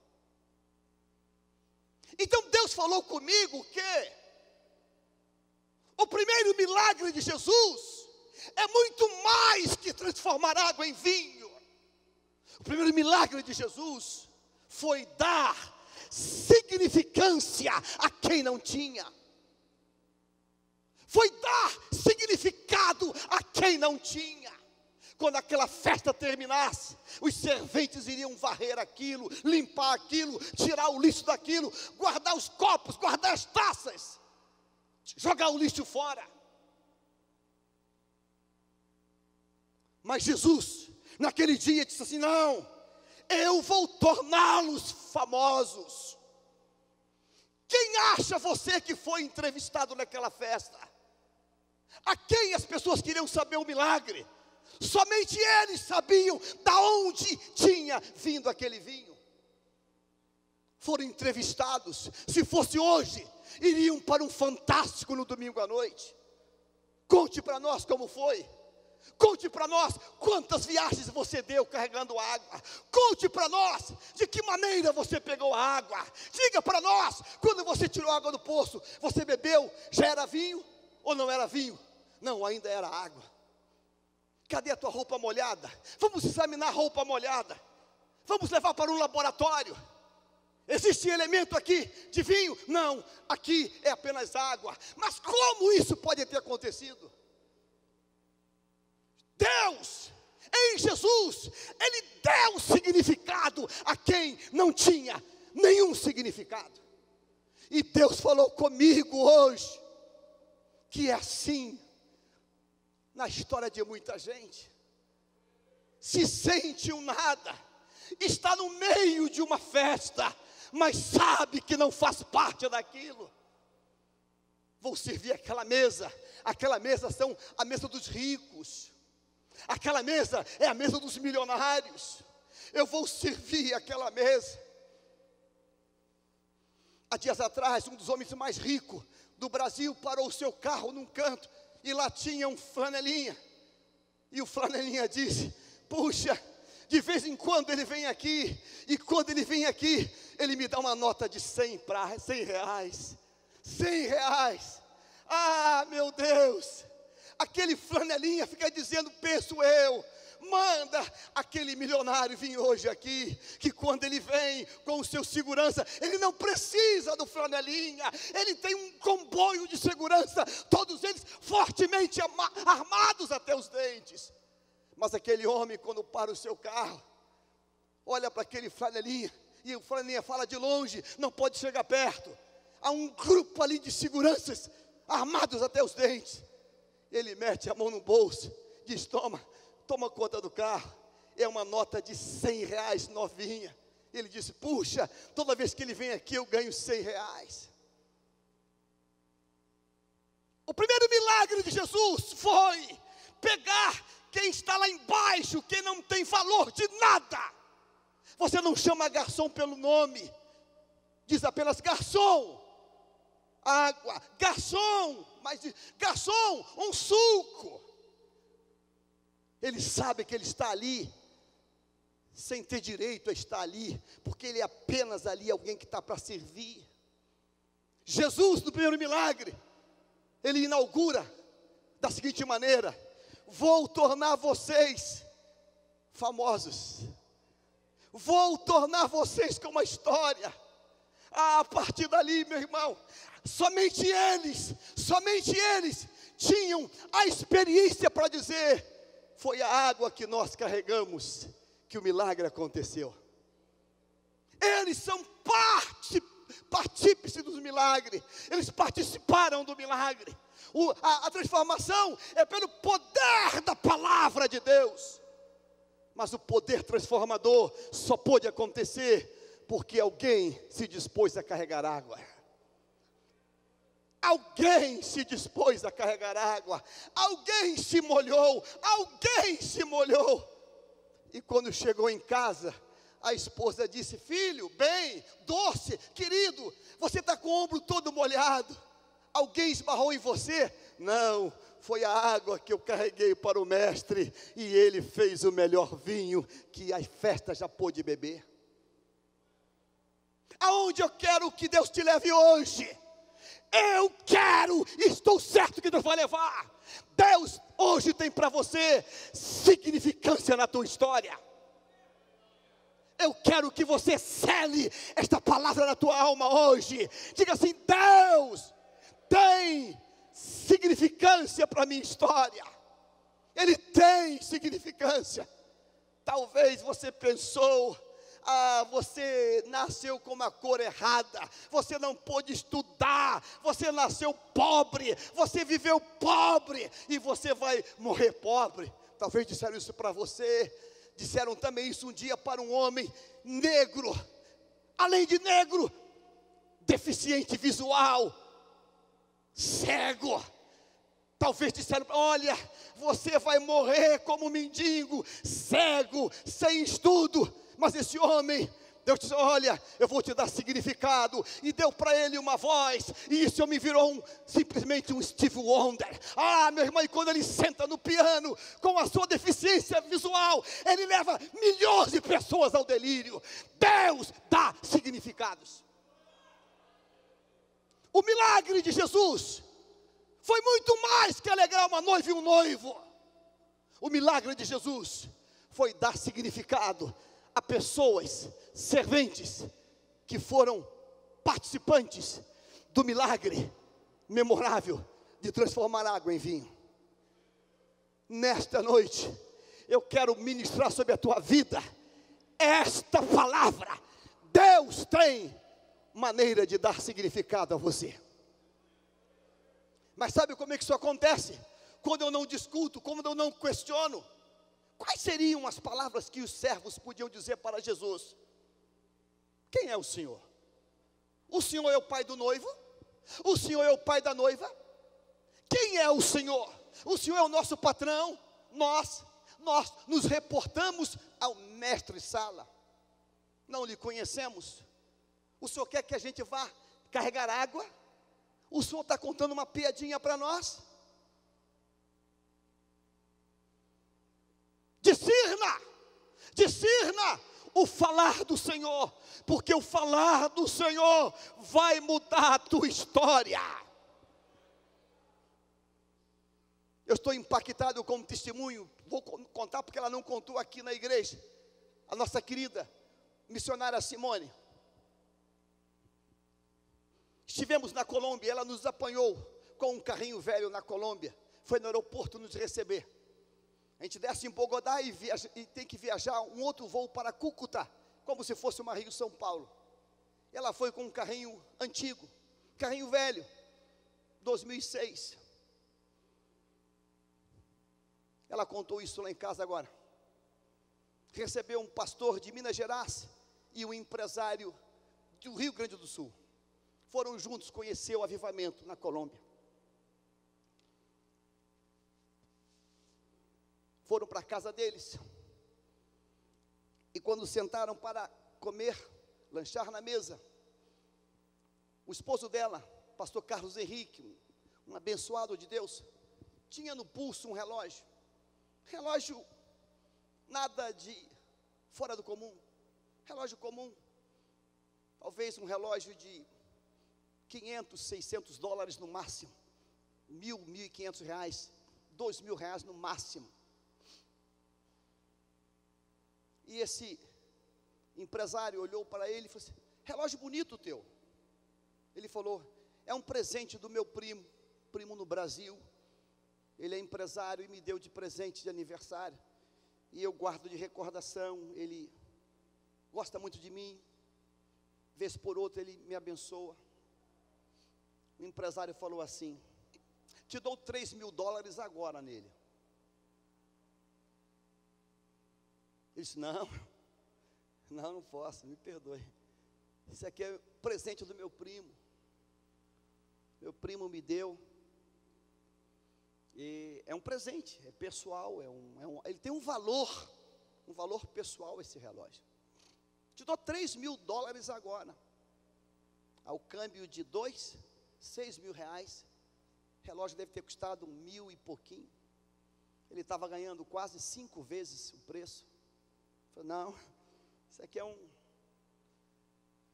Então Deus falou comigo que o primeiro milagre de Jesus é muito mais que transformar água em vinho. O primeiro milagre de Jesus foi dar significância a quem não tinha. Foi dar significado a quem não tinha. Quando aquela festa terminasse, os serventes iriam varrer aquilo, limpar aquilo, tirar o lixo daquilo, guardar os copos, guardar as taças, jogar o lixo fora. Mas Jesus, naquele dia, disse assim: não, eu vou torná-los famosos. Quem acha você que foi entrevistado naquela festa? A quem as pessoas queriam saber o milagre? Somente eles sabiam da onde tinha vindo aquele vinho. Foram entrevistados. Se fosse hoje, iriam para um Fantástico no domingo à noite. Conte para nós como foi. Conte para nós quantas viagens você deu carregando água. Conte para nós de que maneira você pegou a água. Diga para nós, quando você tirou água do poço, você bebeu, já era vinho ou não era vinho? Não, ainda era água. Cadê a tua roupa molhada? Vamos examinar a roupa molhada. Vamos levar para um laboratório. Existe elemento aqui de vinho? Não, aqui é apenas água. Mas como isso pode ter acontecido? Deus, em Jesus, Ele deu significado a quem não tinha nenhum significado. E Deus falou comigo hoje, que é assim, na história de muita gente, se sente um nada, está no meio de uma festa, mas sabe que não faz parte daquilo. Vou servir aquela mesa são a mesa dos ricos, aquela mesa é a mesa dos milionários, eu vou servir aquela mesa. Há dias atrás, um dos homens mais ricos do Brasil parou o seu carro num canto, e lá tinha um flanelinha, e o flanelinha disse: puxa, de vez em quando ele vem aqui, e quando ele vem aqui, ele me dá uma nota de 100 reais, 100 reais, ah meu Deus, aquele flanelinha fica dizendo, penso eu, manda aquele milionário vir hoje aqui, que quando ele vem com o seu segurança, ele não precisa do flanelinha, ele tem um comboio de segurança, todos eles fortemente armados até os dentes. Mas aquele homem, quando para o seu carro, olha para aquele flanelinha, e o flanelinha fala de longe, não pode chegar perto, há um grupo ali de seguranças, armados até os dentes. Ele mete a mão no bolso, diz: toma conta do carro. é uma nota de R$ 100 novinha. Ele disse: puxa, toda vez que ele vem aqui eu ganho R$ 100. O primeiro milagre de Jesus foi pegar quem está lá embaixo, quem não tem valor de nada. Você não chama garçom pelo nome, diz apenas garçom, água, garçom, mas garçom, um suco. Ele sabe que ele está ali, sem ter direito a estar ali, porque ele é apenas ali alguém que está para servir. Jesus, no primeiro milagre, ele inaugura da seguinte maneira: vou tornar vocês famosos, vou tornar vocês com uma história. A partir dali, meu irmão, somente eles tinham a experiência para dizer: foi a água que nós carregamos que o milagre aconteceu. Eles são partícipes dos milagres, eles participaram do milagre. A transformação é pelo poder da palavra de Deus, mas o poder transformador só pôde acontecer porque alguém se dispôs a carregar água. Alguém se dispôs a carregar água, alguém se molhou. E quando chegou em casa, a esposa disse: filho, bem, doce, querido, você está com o ombro todo molhado. Alguém esbarrou em você? Não, foi a água que eu carreguei para o mestre, e ele fez o melhor vinho que a festa já pôde beber. Aonde eu quero que Deus te leve hoje? Eu quero, estou certo que Deus vai levar. Deus hoje tem para você significância na tua história. Eu quero que você cele esta palavra na tua alma hoje. Diga assim: Deus tem significância para a minha história. Ele tem significância. Talvez você pensou: você nasceu com uma cor errada, você não pôde estudar, você nasceu pobre, você viveu pobre e você vai morrer pobre. Talvez disseram isso para você. Disseram também isso um dia para um homem negro, além de negro, deficiente visual, cego. Talvez disseram: olha, você vai morrer como mendigo, cego, sem estudo. Mas esse homem, Deus disse: olha, eu vou te dar significado. E deu para ele uma voz. E isso me virou simplesmente um Steve Wonder. Meu irmão, e quando ele senta no piano, com a sua deficiência visual, ele leva milhões de pessoas ao delírio. Deus dá significados. O milagre de Jesus foi muito mais que alegrar uma noiva e um noivo. O milagre de Jesus foi dar significado a pessoas, serventes, que foram participantes do milagre memorável de transformar água em vinho. Nesta noite, eu quero ministrar sobre a tua vida esta palavra. Deus tem maneira de dar significado a você. Mas sabe como é que isso acontece? Quando eu não discuto, quando eu não questiono. Quais seriam as palavras que os servos podiam dizer para Jesus? Quem é o Senhor? O Senhor é o pai do noivo? O Senhor é o pai da noiva? Quem é o Senhor? O Senhor é o nosso patrão? Nós nos reportamos ao mestre-sala. Não lhe conhecemos. O Senhor quer que a gente vá carregar água? O Senhor está contando uma piadinha para nós? Discirna o falar do Senhor, porque o falar do Senhor vai mudar a tua história. Eu estou impactado com o testemunho, vou contar porque ela não contou aqui na igreja. A nossa querida missionária Simone. Estivemos na Colômbia, ela nos apanhou com um carrinho velho na Colômbia, foi no aeroporto nos receber. A gente desce em Bogotá e tem que viajar um outro voo para Cúcuta, como se fosse uma Rio-São Paulo. Ela foi com um carrinho antigo, carrinho velho, 2006. Ela contou isso lá em casa agora. recebeu um pastor de Minas Gerais e um empresário do Rio Grande do Sul. Foram juntos conhecer o avivamento na Colômbia. Foram para a casa deles. E quando sentaram para comer, lanchar na mesa, o esposo dela, pastor Carlos Henrique, um abençoado de Deus, tinha no pulso um relógio. Relógio nada de fora do comum. Relógio comum. Talvez um relógio de 500, 600 dólares no máximo. 1.000, 1.500 reais. 2.000 reais no máximo. E esse empresário olhou para ele e falou assim: relógio bonito teu. Ele falou: é um presente do meu primo no Brasil. Ele é empresário e me deu de presente de aniversário. E eu guardo de recordação. Ele gosta muito de mim. Vez por outra ele me abençoa. O empresário falou assim: te dou 3.000 dólares agora nele. Ele disse: não posso, me perdoe. Isso aqui é presente do meu primo. Meu primo me deu. E é um presente, é pessoal, ele tem um valor pessoal esse relógio. Te dou 3.000 dólares agora. Ao câmbio de 6.000 reais. O relógio deve ter custado 1.000 e pouquinho. Ele estava ganhando quase 5 vezes o preço. Falei: não, isso aqui é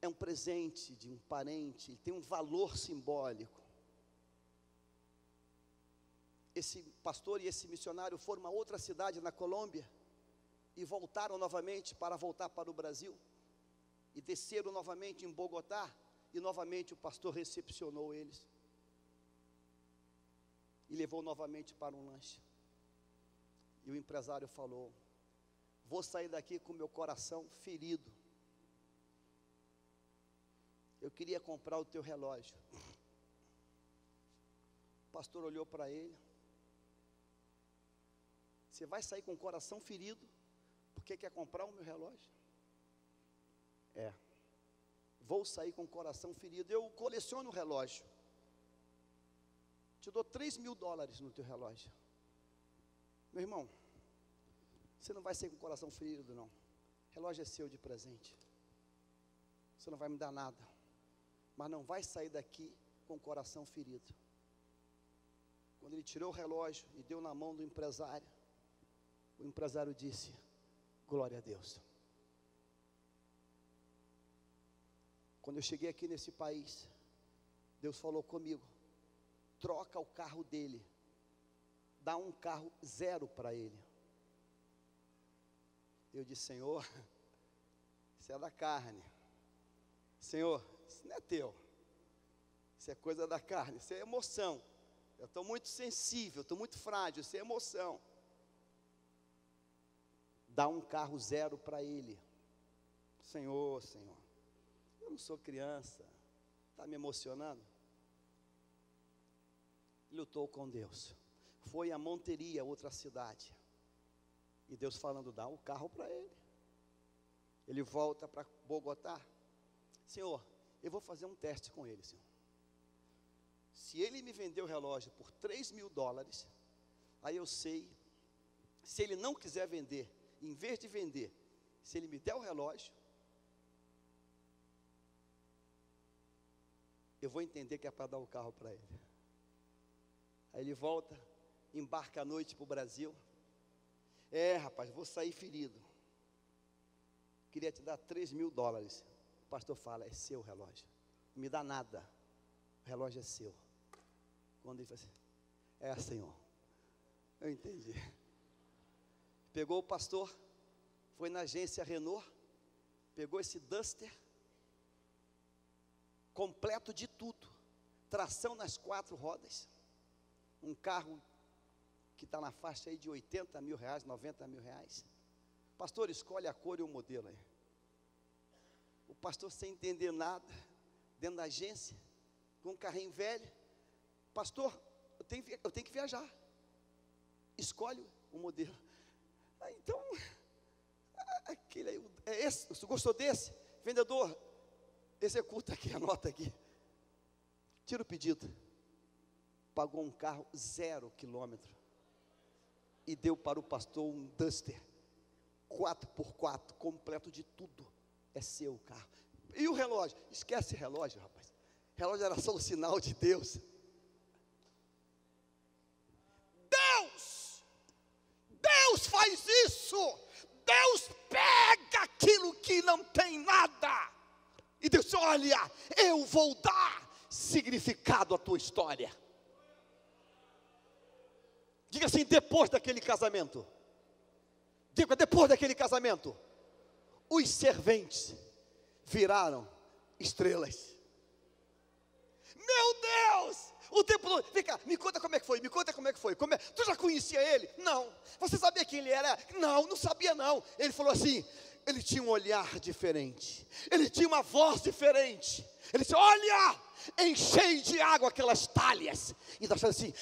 um presente de um parente, tem um valor simbólico. Esse pastor e esse missionário foram a outra cidade na Colômbia e voltaram novamente para voltar para o Brasil, e desceram novamente em Bogotá, e novamente o pastor recepcionou eles e levou novamente para um lanche. E o empresário falou: vou sair daqui com meu coração ferido. Eu queria comprar o teu relógio. O pastor olhou para ele: você vai sair com o coração ferido porque quer comprar o meu relógio? Vou sair com o coração ferido. Eu coleciono relógio. Te dou 3.000 dólares no teu relógio. Meu irmão, você não vai sair com o coração ferido, não. O relógio é seu de presente. Você não vai me dar nada, mas não vai sair daqui com o coração ferido. Quando ele tirou o relógio e deu na mão do empresário, o empresário disse: glória a Deus. Quando eu cheguei aqui nesse país, Deus falou comigo: troca o carro dele, dá um carro 0 para ele. Eu disse: Senhor, isso é da carne. Senhor, isso não é teu. Isso é coisa da carne, isso é emoção. Eu estou muito sensível, estou muito frágil, isso é emoção. Dá um carro 0 para ele. Senhor, eu não sou criança. Está me emocionando? Lutou com Deus. Foi a Monteria, outra cidade. E Deus falando: dá o carro para ele. Ele volta para Bogotá. Senhor, eu vou fazer um teste com ele, Senhor. Se ele me vender o relógio por 3.000 dólares, aí eu sei, se ele não quiser vender, em vez de vender, se ele me der o relógio, eu vou entender que é para dar o carro para ele. Aí ele volta, embarca à noite para o Brasil. Rapaz, vou sair ferido. Queria te dar 3.000 dólares. O pastor fala: é seu o relógio. Não me dá nada. O relógio é seu. Quando ele fala assim: Senhor, eu entendi. Pegou o pastor, foi na agência Renault, pegou esse Duster, completo de tudo, tração nas 4 rodas, um carro que está na faixa aí de 80.000 reais, 90.000 reais. Pastor, escolhe a cor e o modelo aí. O pastor, sem entender nada, dentro da agência, com um carrinho velho: pastor, eu tenho que viajar, escolhe o modelo. Então, aquele aí, é esse, você gostou desse? Vendedor, executa aqui, anota aqui. Tira o pedido. Pagou um carro 0 quilômetro. E deu para o pastor um Duster 4x4, completo de tudo. É seu o carro. E o relógio? Esquece relógio, rapaz. Relógio era só o sinal de Deus. Deus faz isso. Deus pega aquilo que não tem nada. E Deus diz: olha, eu vou dar significado à tua história. Diga assim: depois daquele casamento. Diga: depois daquele casamento, os serventes viraram estrelas. Meu Deus! O tempo todo, vem cá, me conta como é que foi, tu já conhecia ele? Não. Você sabia quem ele era? Não sabia não. Ele falou assim, ele tinha um olhar diferente, ele tinha uma voz diferente. Ele disse: olha, enchei de água aquelas talhas. E nós falamos assim: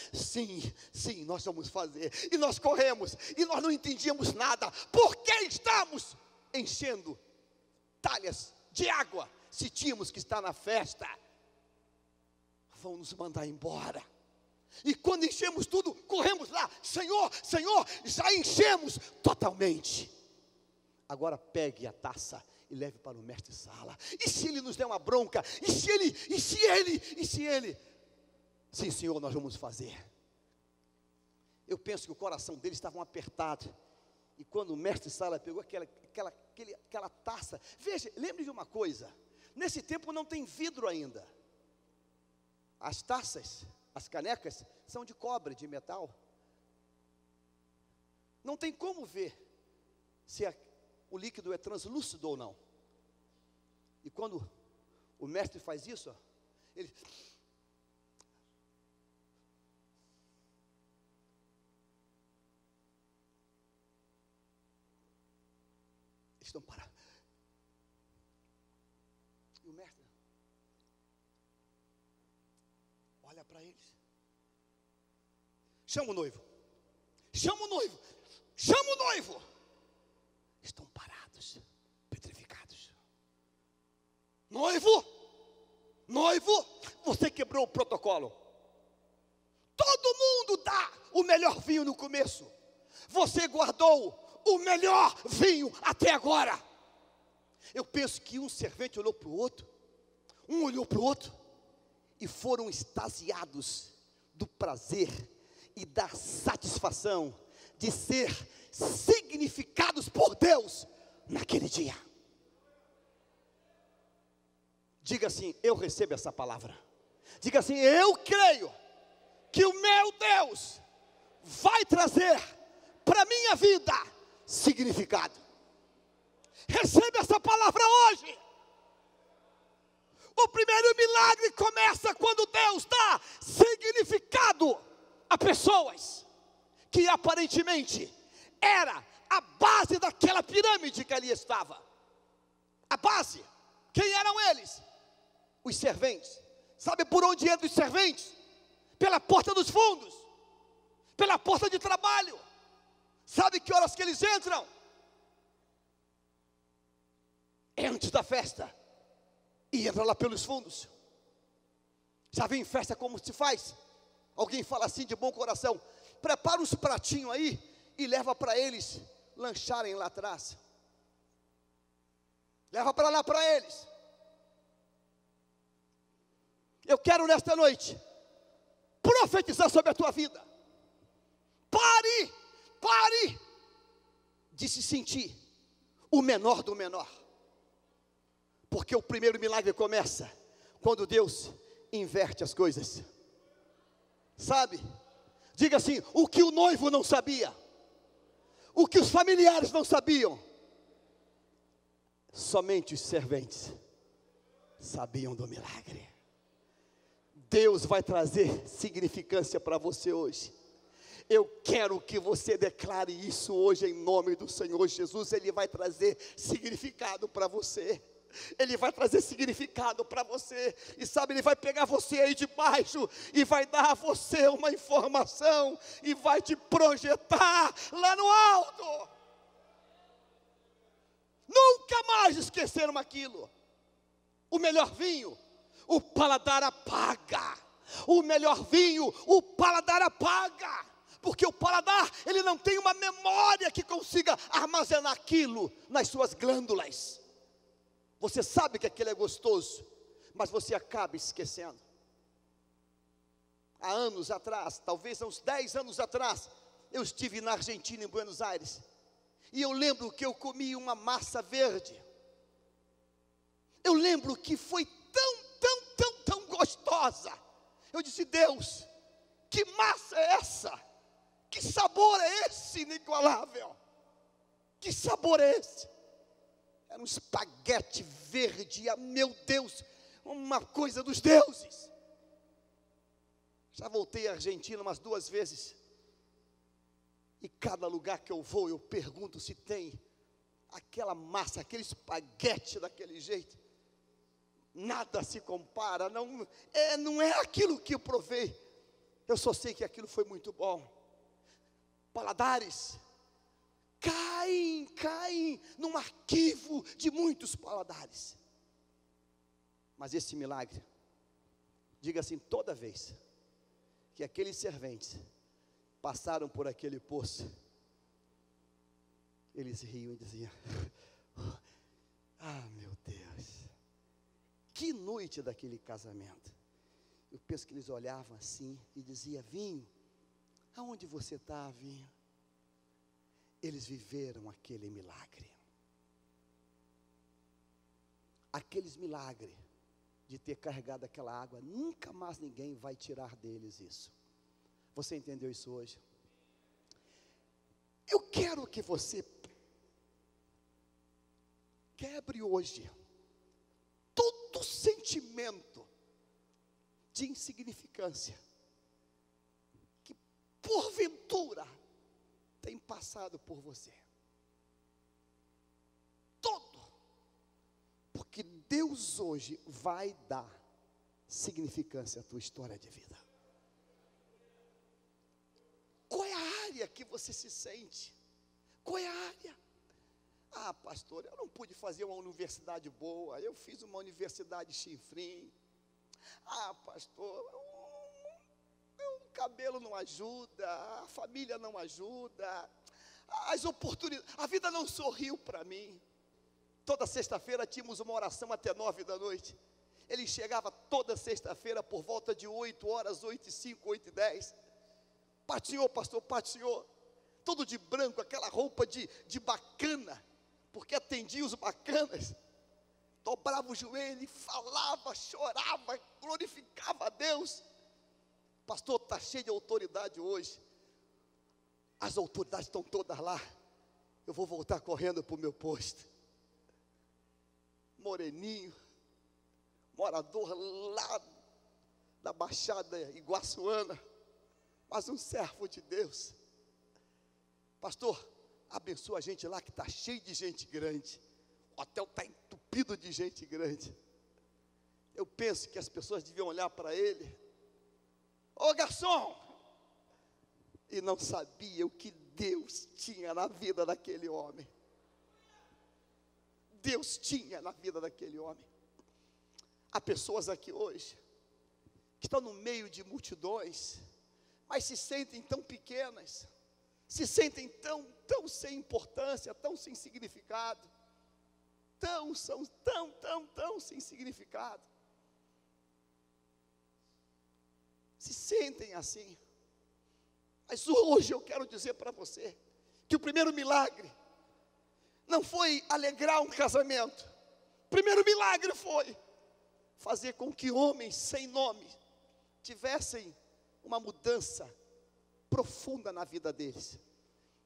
sim, nós vamos fazer. E nós corremos, e nós não entendíamos nada. Por que estamos enchendo talhas de água, se tínhamos que estar na festa? Vão nos mandar embora. E quando enchemos tudo, corremos lá: Senhor, já enchemos totalmente. Agora pegue a taça e leve para o mestre-sala. E se ele nos der uma bronca? E se ele? Sim, Senhor, nós vamos fazer. Eu penso que o coração deles estava apertado. E quando o mestre-sala pegou aquela taça, veja, lembre de uma coisa: nesse tempo não tem vidro ainda. As taças, as canecas, são de cobre, de metal. Não tem como ver se o líquido é translúcido ou não. E quando o mestre faz isso, ele... estão parados. E o mestre olha para eles: chama o noivo. Estão parados, petrificados. Noivo, você quebrou o protocolo. Todo mundo dá o melhor vinho no começo. Você guardou o melhor vinho até agora. Eu penso que um servente olhou para o outro, um olhou para o outro, e foram extasiados do prazer e da satisfação de ser significados por Deus naquele dia. Diga assim: eu recebo essa palavra. Diga assim: eu creio que o meu Deus vai trazer para a minha vida significado. Receba essa palavra hoje. O primeiro milagre começa quando Deus dá significado a pessoas que aparentemente era a base daquela pirâmide que ali estava. A base, quem eram eles? Os serventes. Sabe por onde entram os serventes? Pela porta dos fundos, pela porta de trabalho. Sabe que horas que eles entram? Antes da festa. E entra lá pelos fundos. Já vem em festa como se faz? Alguém fala assim de bom coração: prepara uns pratinhos aí e leva para eles lancharem lá atrás. Leva para lá para eles. Eu quero nesta noite profetizar sobre a tua vida. Pare de se sentir o menor do menor. Porque o primeiro milagre começa quando Deus inverte as coisas. Sabe? Diga assim: o que o noivo não sabia, o que os familiares não sabiam, somente os serventes sabiam do milagre. Deus vai trazer significância para você hoje. Eu quero que você declare isso hoje em nome do Senhor Jesus. Ele vai trazer significado para você. Ele vai trazer significado para você. E sabe, Ele vai pegar você aí de baixo e vai dar a você uma informação e vai te projetar lá no alto. Nunca mais esqueceram aquilo. O melhor vinho, o paladar apaga. O melhor vinho, o paladar apaga. Porque o paladar, ele não tem uma memória que consiga armazenar aquilo nas suas glândulas. Você sabe que aquilo é gostoso, mas você acaba esquecendo. Há anos atrás, talvez há uns 10 anos atrás, eu estive na Argentina, em Buenos Aires, e eu lembro que eu comi uma massa verde. Eu lembro que foi tão gostosa. Eu disse: Deus, que massa é essa? Que sabor é esse inigualável? Que sabor é esse? Era um espaguete verde, meu Deus, uma coisa dos deuses. Já voltei à Argentina umas 2 vezes, e cada lugar que eu vou, eu pergunto se tem aquela massa, aquele espaguete daquele jeito. Nada se compara, não é aquilo que eu provei. Eu só sei que aquilo foi muito bom. Paladares caem num arquivo de muitos paladares. Mas esse milagre, diga assim, toda vez que aqueles serventes passaram por aquele poço, eles riam e diziam: ah, meu Deus, que noite daquele casamento. Eu penso que eles olhavam assim e diziam: vinho, aonde você está, vinho? Eles viveram aquele milagre. Aqueles milagres de ter carregado aquela água, nunca mais ninguém vai tirar deles isso. Você entendeu isso hoje? Eu quero que você quebre hoje todo sentimento de insignificância que porventura tem passado por você. Todo. Porque Deus hoje vai dar significância à tua história de vida. Qual é a área que você se sente? Qual é a área? Ah, pastor, eu não pude fazer uma universidade boa, eu fiz uma universidade chinfrim. Ah, pastor, o cabelo não ajuda, a família não ajuda, as oportunidades, a vida não sorriu para mim. Toda sexta-feira tínhamos uma oração até 9 da noite. Ele chegava toda sexta-feira por volta de 8 horas, 8h05, 8h10. Pai do Senhor, pastor, Pai do Senhor, todo de branco, aquela roupa de bacana, porque atendia os bacanas. Dobrava o joelho e falava, chorava, glorificava a Deus. Pastor, está cheio de autoridade hoje. As autoridades estão todas lá. Eu vou voltar correndo para o meu posto. Moreninho, morador lá da Baixada Iguaçuana, mas um servo de Deus. Pastor, abençoa a gente lá que está cheio de gente grande. O hotel está entupido de gente grande. Eu penso que as pessoas deviam olhar para ele: ô garçom! E não sabia o que Deus tinha na vida daquele homem. Deus tinha na vida daquele homem. Há pessoas aqui hoje que estão no meio de multidões, mas se sentem tão pequenas, se sentem tão sem importância, tão sem significado, tão sem significado. Se sentem assim. Mas hoje eu quero dizer para você que o primeiro milagre não foi alegrar um casamento. O primeiro milagre foi fazer com que homens sem nome tivessem uma mudança profunda na vida deles.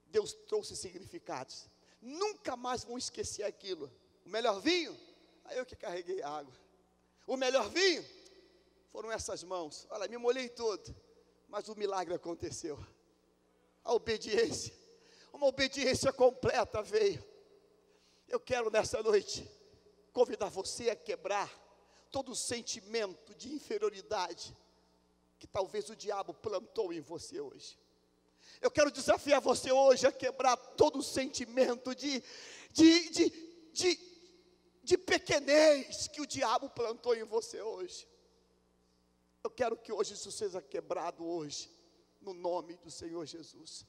Deus trouxe significados. Nunca mais vão esquecer aquilo. O melhor vinho, aí eu que carreguei a água. O melhor vinho foram essas mãos. Olha, me molhei todo, mas o milagre aconteceu. A obediência, uma obediência completa veio. Eu quero nessa noite convidar você a quebrar todo o sentimento de inferioridade que talvez o diabo plantou em você hoje. Eu quero desafiar você hoje a quebrar todo o sentimento de de pequenez que o diabo plantou em você hoje. Eu quero que hoje isso seja quebrado hoje, no nome do Senhor Jesus.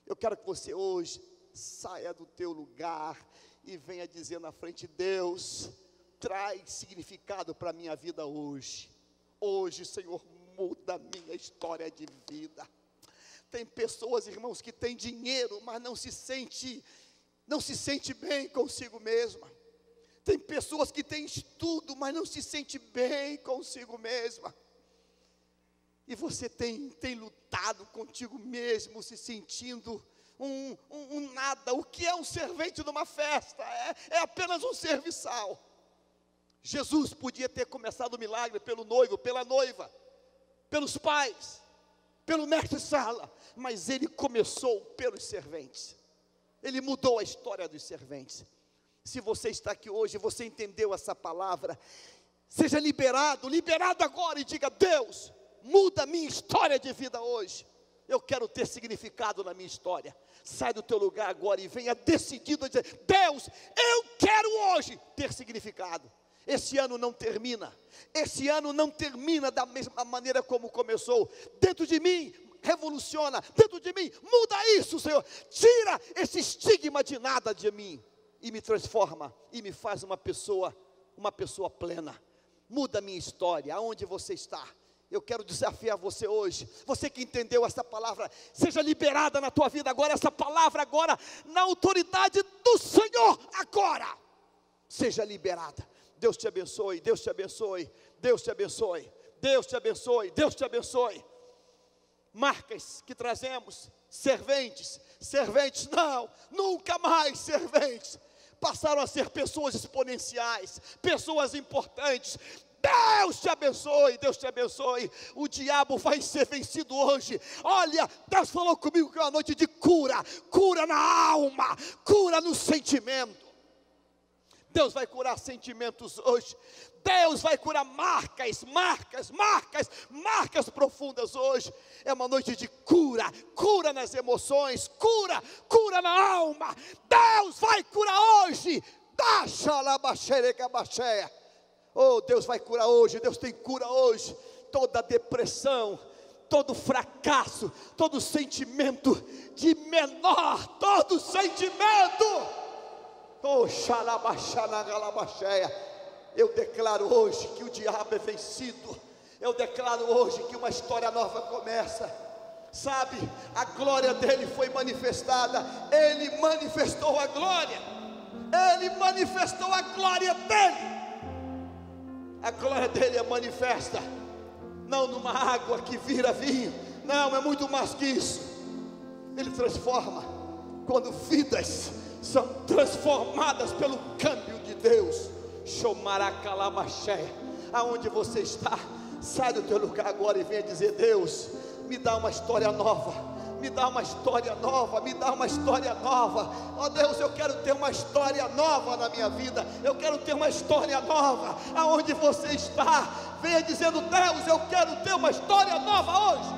Eu quero que você hoje saia do teu lugar e venha dizer na frente: Deus, traz significado para a minha vida hoje. Hoje, Senhor, muda a minha história de vida. Tem pessoas, irmãos, que têm dinheiro, mas não se sente bem consigo mesma. Tem pessoas que têm estudo, mas não se sente bem consigo mesma. E você tem lutado contigo mesmo, se sentindo um nada. O que é um servente numa festa? É apenas um serviçal. Jesus podia ter começado o milagre pelo noivo, pela noiva, pelos pais, pelo mestre-sala, mas ele começou pelos serventes. Ele mudou a história dos serventes. Se você está aqui hoje, você entendeu essa palavra, seja liberado agora e diga: Deus, muda a minha história de vida hoje. Eu quero ter significado na minha história. Sai do teu lugar agora e venha decidido a dizer: Deus, eu quero hoje ter significado. Esse ano não termina da mesma maneira como começou. Dentro de mim, revoluciona, dentro de mim, muda isso, Senhor. Tira esse estigma de nada de mim e me transforma e me faz uma pessoa plena. Muda a minha história. Aonde você está? Eu quero desafiar você hoje, você que entendeu essa palavra, seja liberada na tua vida agora, essa palavra agora, na autoridade do Senhor agora, seja liberada. Deus te abençoe, Deus te abençoe, Deus te abençoe, Deus te abençoe, Deus te abençoe. Marcas que trazemos, serventes, não, nunca mais serventes, passaram a ser pessoas exponenciais, pessoas importantes. Deus te abençoe, Deus te abençoe. O diabo vai ser vencido hoje. Olha, Deus falou comigo que é uma noite de cura na alma, cura no sentimento. Deus vai curar sentimentos hoje. Deus vai curar marcas profundas hoje. É uma noite de cura nas emoções, cura na alma. Deus vai curar hoje. Oh, Deus vai curar hoje, Deus tem cura hoje. Toda depressão, todo fracasso, todo sentimento de menor, todo sentimento. Oh, eu declaro hoje que o diabo é vencido. Eu declaro hoje que uma história nova começa. Sabe, a glória dele foi manifestada. Ele manifestou a glória. Ele manifestou a glória dele. A glória dele é manifesta, não numa água que vira vinho. Não, é muito mais que isso. Ele transforma. Quando vidas são transformadas pelo câmbio de Deus. Aonde você está, sai do teu lugar agora e venha dizer: Deus, me dá uma história nova, me dá uma história nova, me dá uma história nova. Ó Deus, eu quero ter uma história nova na minha vida, eu quero ter uma história nova. Aonde você está, venha dizendo: Deus, eu quero ter uma história nova hoje.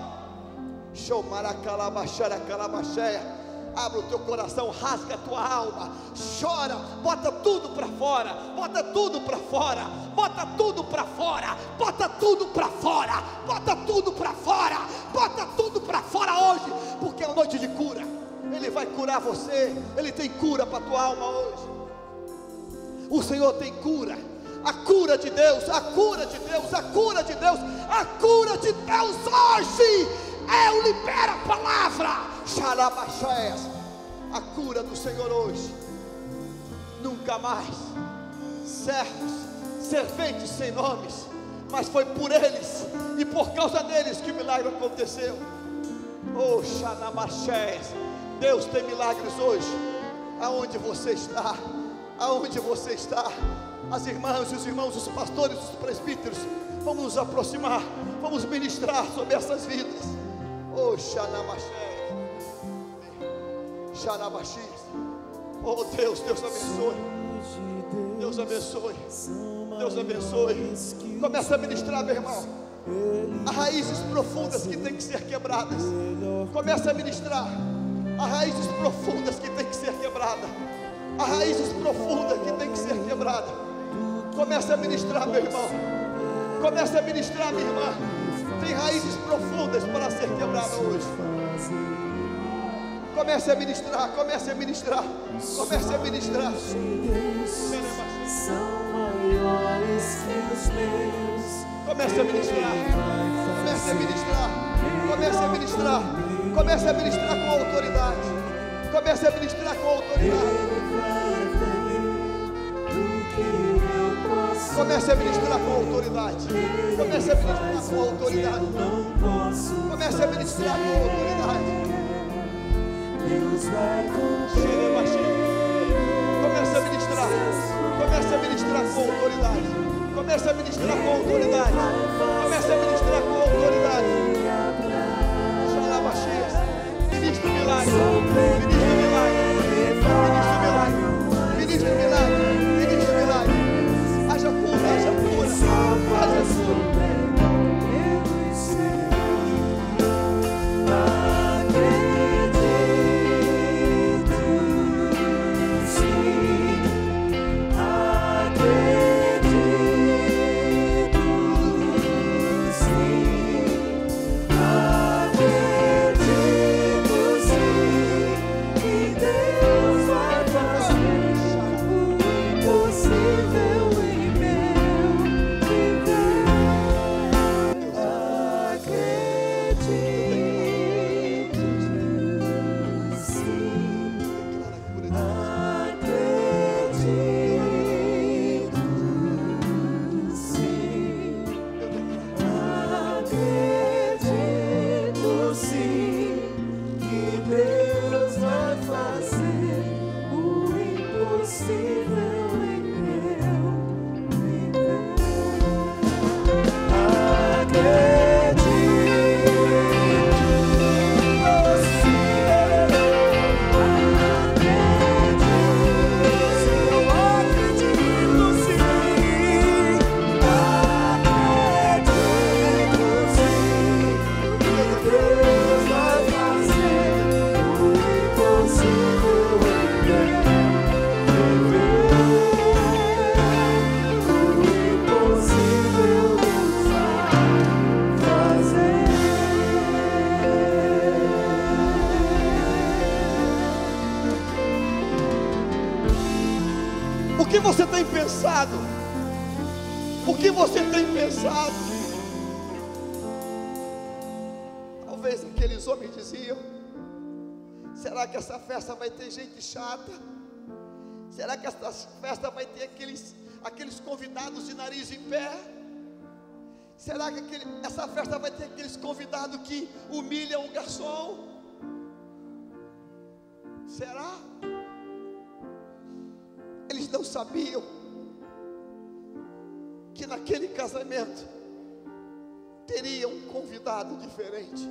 Abra o teu coração, rasga a tua alma, chora, bota tudo para fora, bota tudo para fora, bota tudo para fora, bota tudo para fora, bota tudo para fora, bota tudo para fora hoje, porque é uma noite de cura. Ele vai curar você, Ele tem cura para a tua alma hoje. O Senhor tem cura, a cura de Deus, a cura de Deus, a cura de Deus, a cura de Deus hoje. Eu libero a palavra. A cura do Senhor hoje. Nunca mais serventes sem nomes, mas foi por eles e por causa deles que o milagre aconteceu. Oh, Xanamachés, Deus tem milagres hoje. Aonde você está? Aonde você está? As irmãs e os irmãos, os pastores, os presbíteros, vamos nos aproximar, vamos ministrar sobre essas vidas. Oh, Xanamachés, Xanamachis. Oh Deus, Deus abençoe. Deus abençoe. Deus abençoe. Começa a ministrar, meu irmão. Há raízes profundas que tem que ser quebradas. Começa a ministrar. Há raízes profundas que tem que ser quebradas. Há raízes profundas que tem que ser quebradas. Comece a ministrar, meu irmão. Comece a ministrar, minha irmã. Tem raízes profundas para ser quebrada hoje. Comece a ministrar, comece a ministrar, comece a ministrar. Comece a ministrar, comece a ministrar, comece a ministrar, comece a ministrar com autoridade. Comece a ministrar com autoridade. Comece a ministrar com autoridade. Comece a ministrar com autoridade. Comece a ministrar com autoridade. Comece a ministrar. Comece a ministrar com autoridade. Comece a ministrar com autoridade. Comece a ministrar com autoridade. Ministre milagre. Ministre milagre. Ministre milagre. Ministre milagre. Ministre milagre. Haja cura, haja cura. Haja cura. O que você tem pensado? O que você tem pensado? Talvez aqueles homens diziam: será que essa festa vai ter gente chata? Será que essa festa vai ter aqueles convidados de nariz em pé? Será que essa festa vai ter aqueles convidados que humilham o garçom? Será? Eles não sabiam que naquele casamento teria um convidado diferente.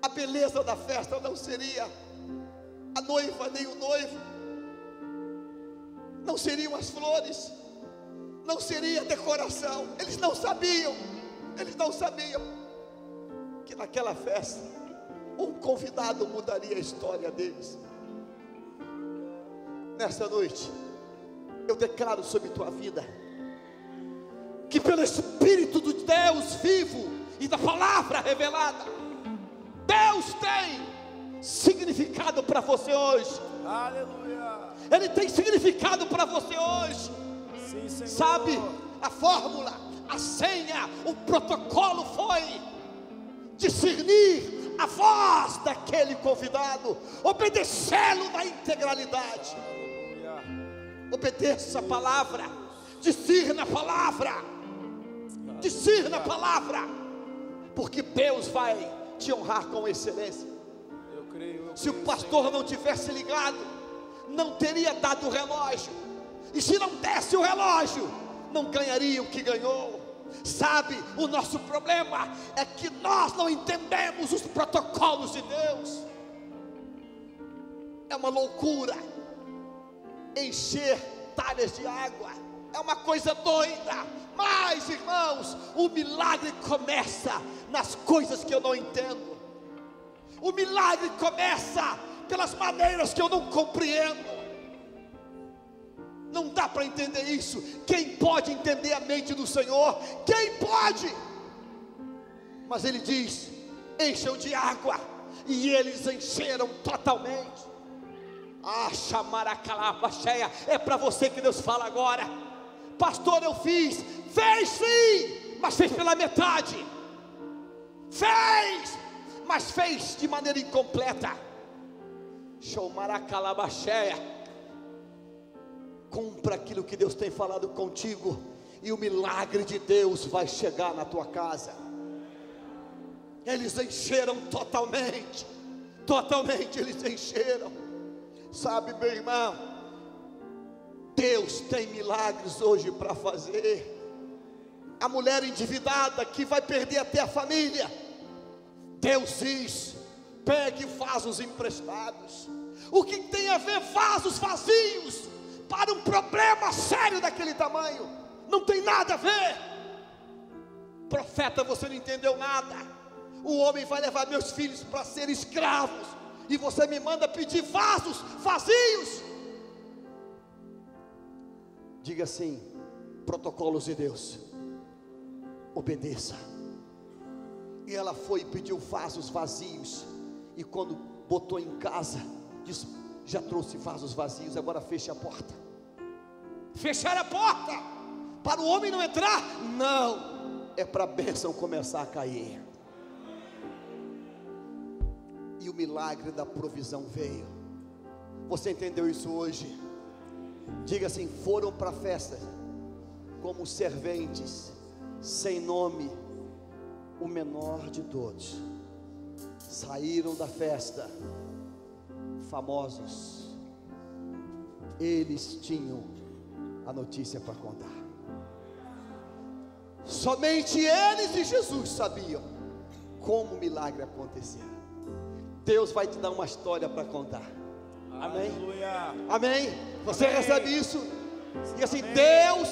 A beleza da festa não seria a noiva nem o noivo, não seriam as flores, não seria a decoração. Eles não sabiam que naquela festa um convidado mudaria a história deles. Nessa noite eu declaro sobre tua vida que pelo Espírito de Deus vivo e da palavra revelada, Deus tem significado para você hoje. Aleluia. Ele tem significado para você hoje. Sim, Senhor. Sabe, a fórmula, a senha, o protocolo foi discernir a voz daquele convidado, obedecê-lo na integralidade. Obedeça a palavra, discirna a palavra, discirna a palavra, porque Deus vai te honrar com excelência. Eu creio, se o pastor não tivesse ligado, não teria dado o relógio, e se não desse o relógio, não ganharia o que ganhou. Sabe, o nosso problema é que nós não entendemos os protocolos de Deus. É uma loucura encher talhas de água, é uma coisa doida. Mas, irmãos, o milagre começa nas coisas que eu não entendo. O milagre começa pelas maneiras que eu não compreendo. Não dá para entender isso. Quem pode entender a mente do Senhor? Quem pode? Mas ele diz: encham de água. E eles encheram totalmente. Chamar a calapa cheia. É para você que Deus fala agora. Pastor, eu fiz. Fez sim, mas fez pela metade. Fez, mas fez de maneira incompleta. Chamar a calapa cheia. Cumpra aquilo que Deus tem falado contigo, e o milagre de Deus vai chegar na tua casa. Eles encheram totalmente. Totalmente eles encheram. Sabe, meu irmão, Deus tem milagres hoje para fazer. A mulher endividada que vai perder até a família, Deus diz: pegue vasos emprestados. O que tem a ver vasos vazios para um problema sério daquele tamanho? Não tem nada a ver. Profeta, você não entendeu nada. O homem vai levar meus filhos para ser escravos, e você me manda pedir vasos vazios. Diga assim: protocolos de Deus, obedeça. E ela foi e pediu vasos vazios, e quando botou em casa, disse: já trouxe vasos vazios, agora feche a porta. Fechar a porta para o homem não entrar? Não, é para a bênção começar a cair. E o milagre da provisão veio. Você entendeu isso hoje? Diga assim: foram para a festa como serventes, sem nome, o menor de todos. Saíram da festa famosos. Eles tinham a notícia para contar. Somente eles e Jesus sabiam como o milagre acontecia. Deus vai te dar uma história para contar. Amém? Aleluia. Amém? Você Amém. recebe isso? E assim: Amém. Deus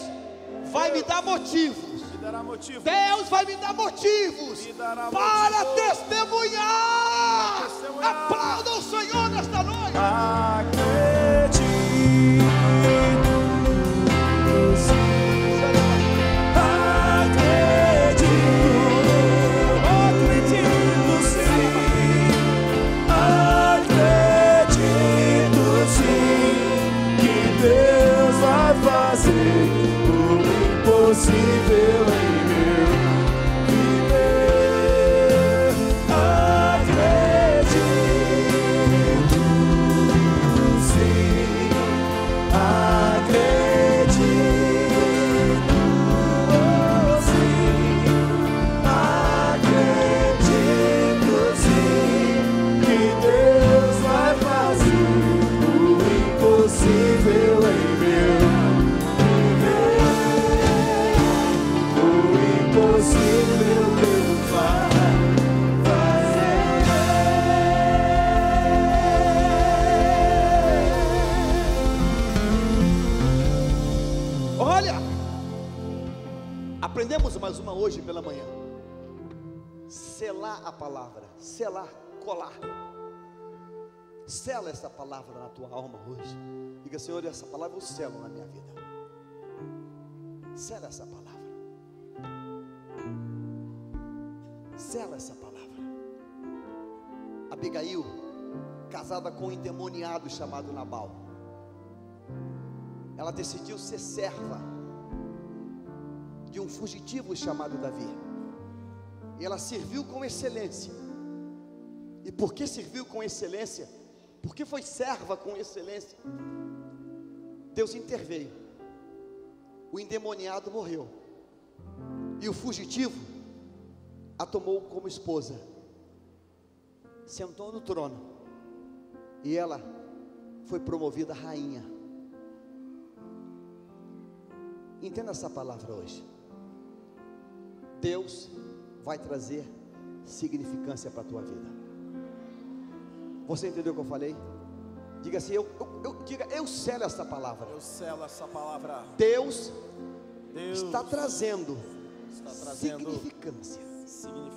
vai me dar motivos. Me dará motivo. Deus vai me dar motivos Me dará para motivo. testemunhar. Para testemunhar. Aplauda o Senhor nesta noite. Acredito sim que Deus vai fazer o impossível em meu viver. Acredito sim, acredito sim, acredito sim que Deus vai fazer impossível em meu viver. O impossível Deus vai fazer. Olha, aprendemos mais uma hoje pela manhã. Selar a palavra, selar, colar. Sela essa palavra na tua alma hoje. Diga: Senhor, essa palavra eu selo na minha vida. Sela essa palavra. Sela essa palavra. Abigail, casada com um endemoniado chamado Nabal, ela decidiu ser serva de um fugitivo chamado Davi. E ela serviu com excelência. E por que serviu com excelência? Porque foi serva com excelência. Deus interveio. O endemoniado morreu, e o fugitivo a tomou como esposa. Sentou no trono, e ela foi promovida rainha. Entenda essa palavra hoje. Deus vai trazer significância para a tua vida. Você entendeu o que eu falei? Diga assim: eu selo essa palavra. Eu selo essa palavra. Deus está trazendo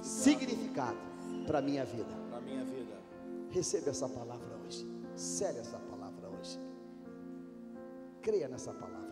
significado para a minha vida. Para minha vida. Receba essa palavra hoje. Sele essa palavra hoje. creia nessa palavra.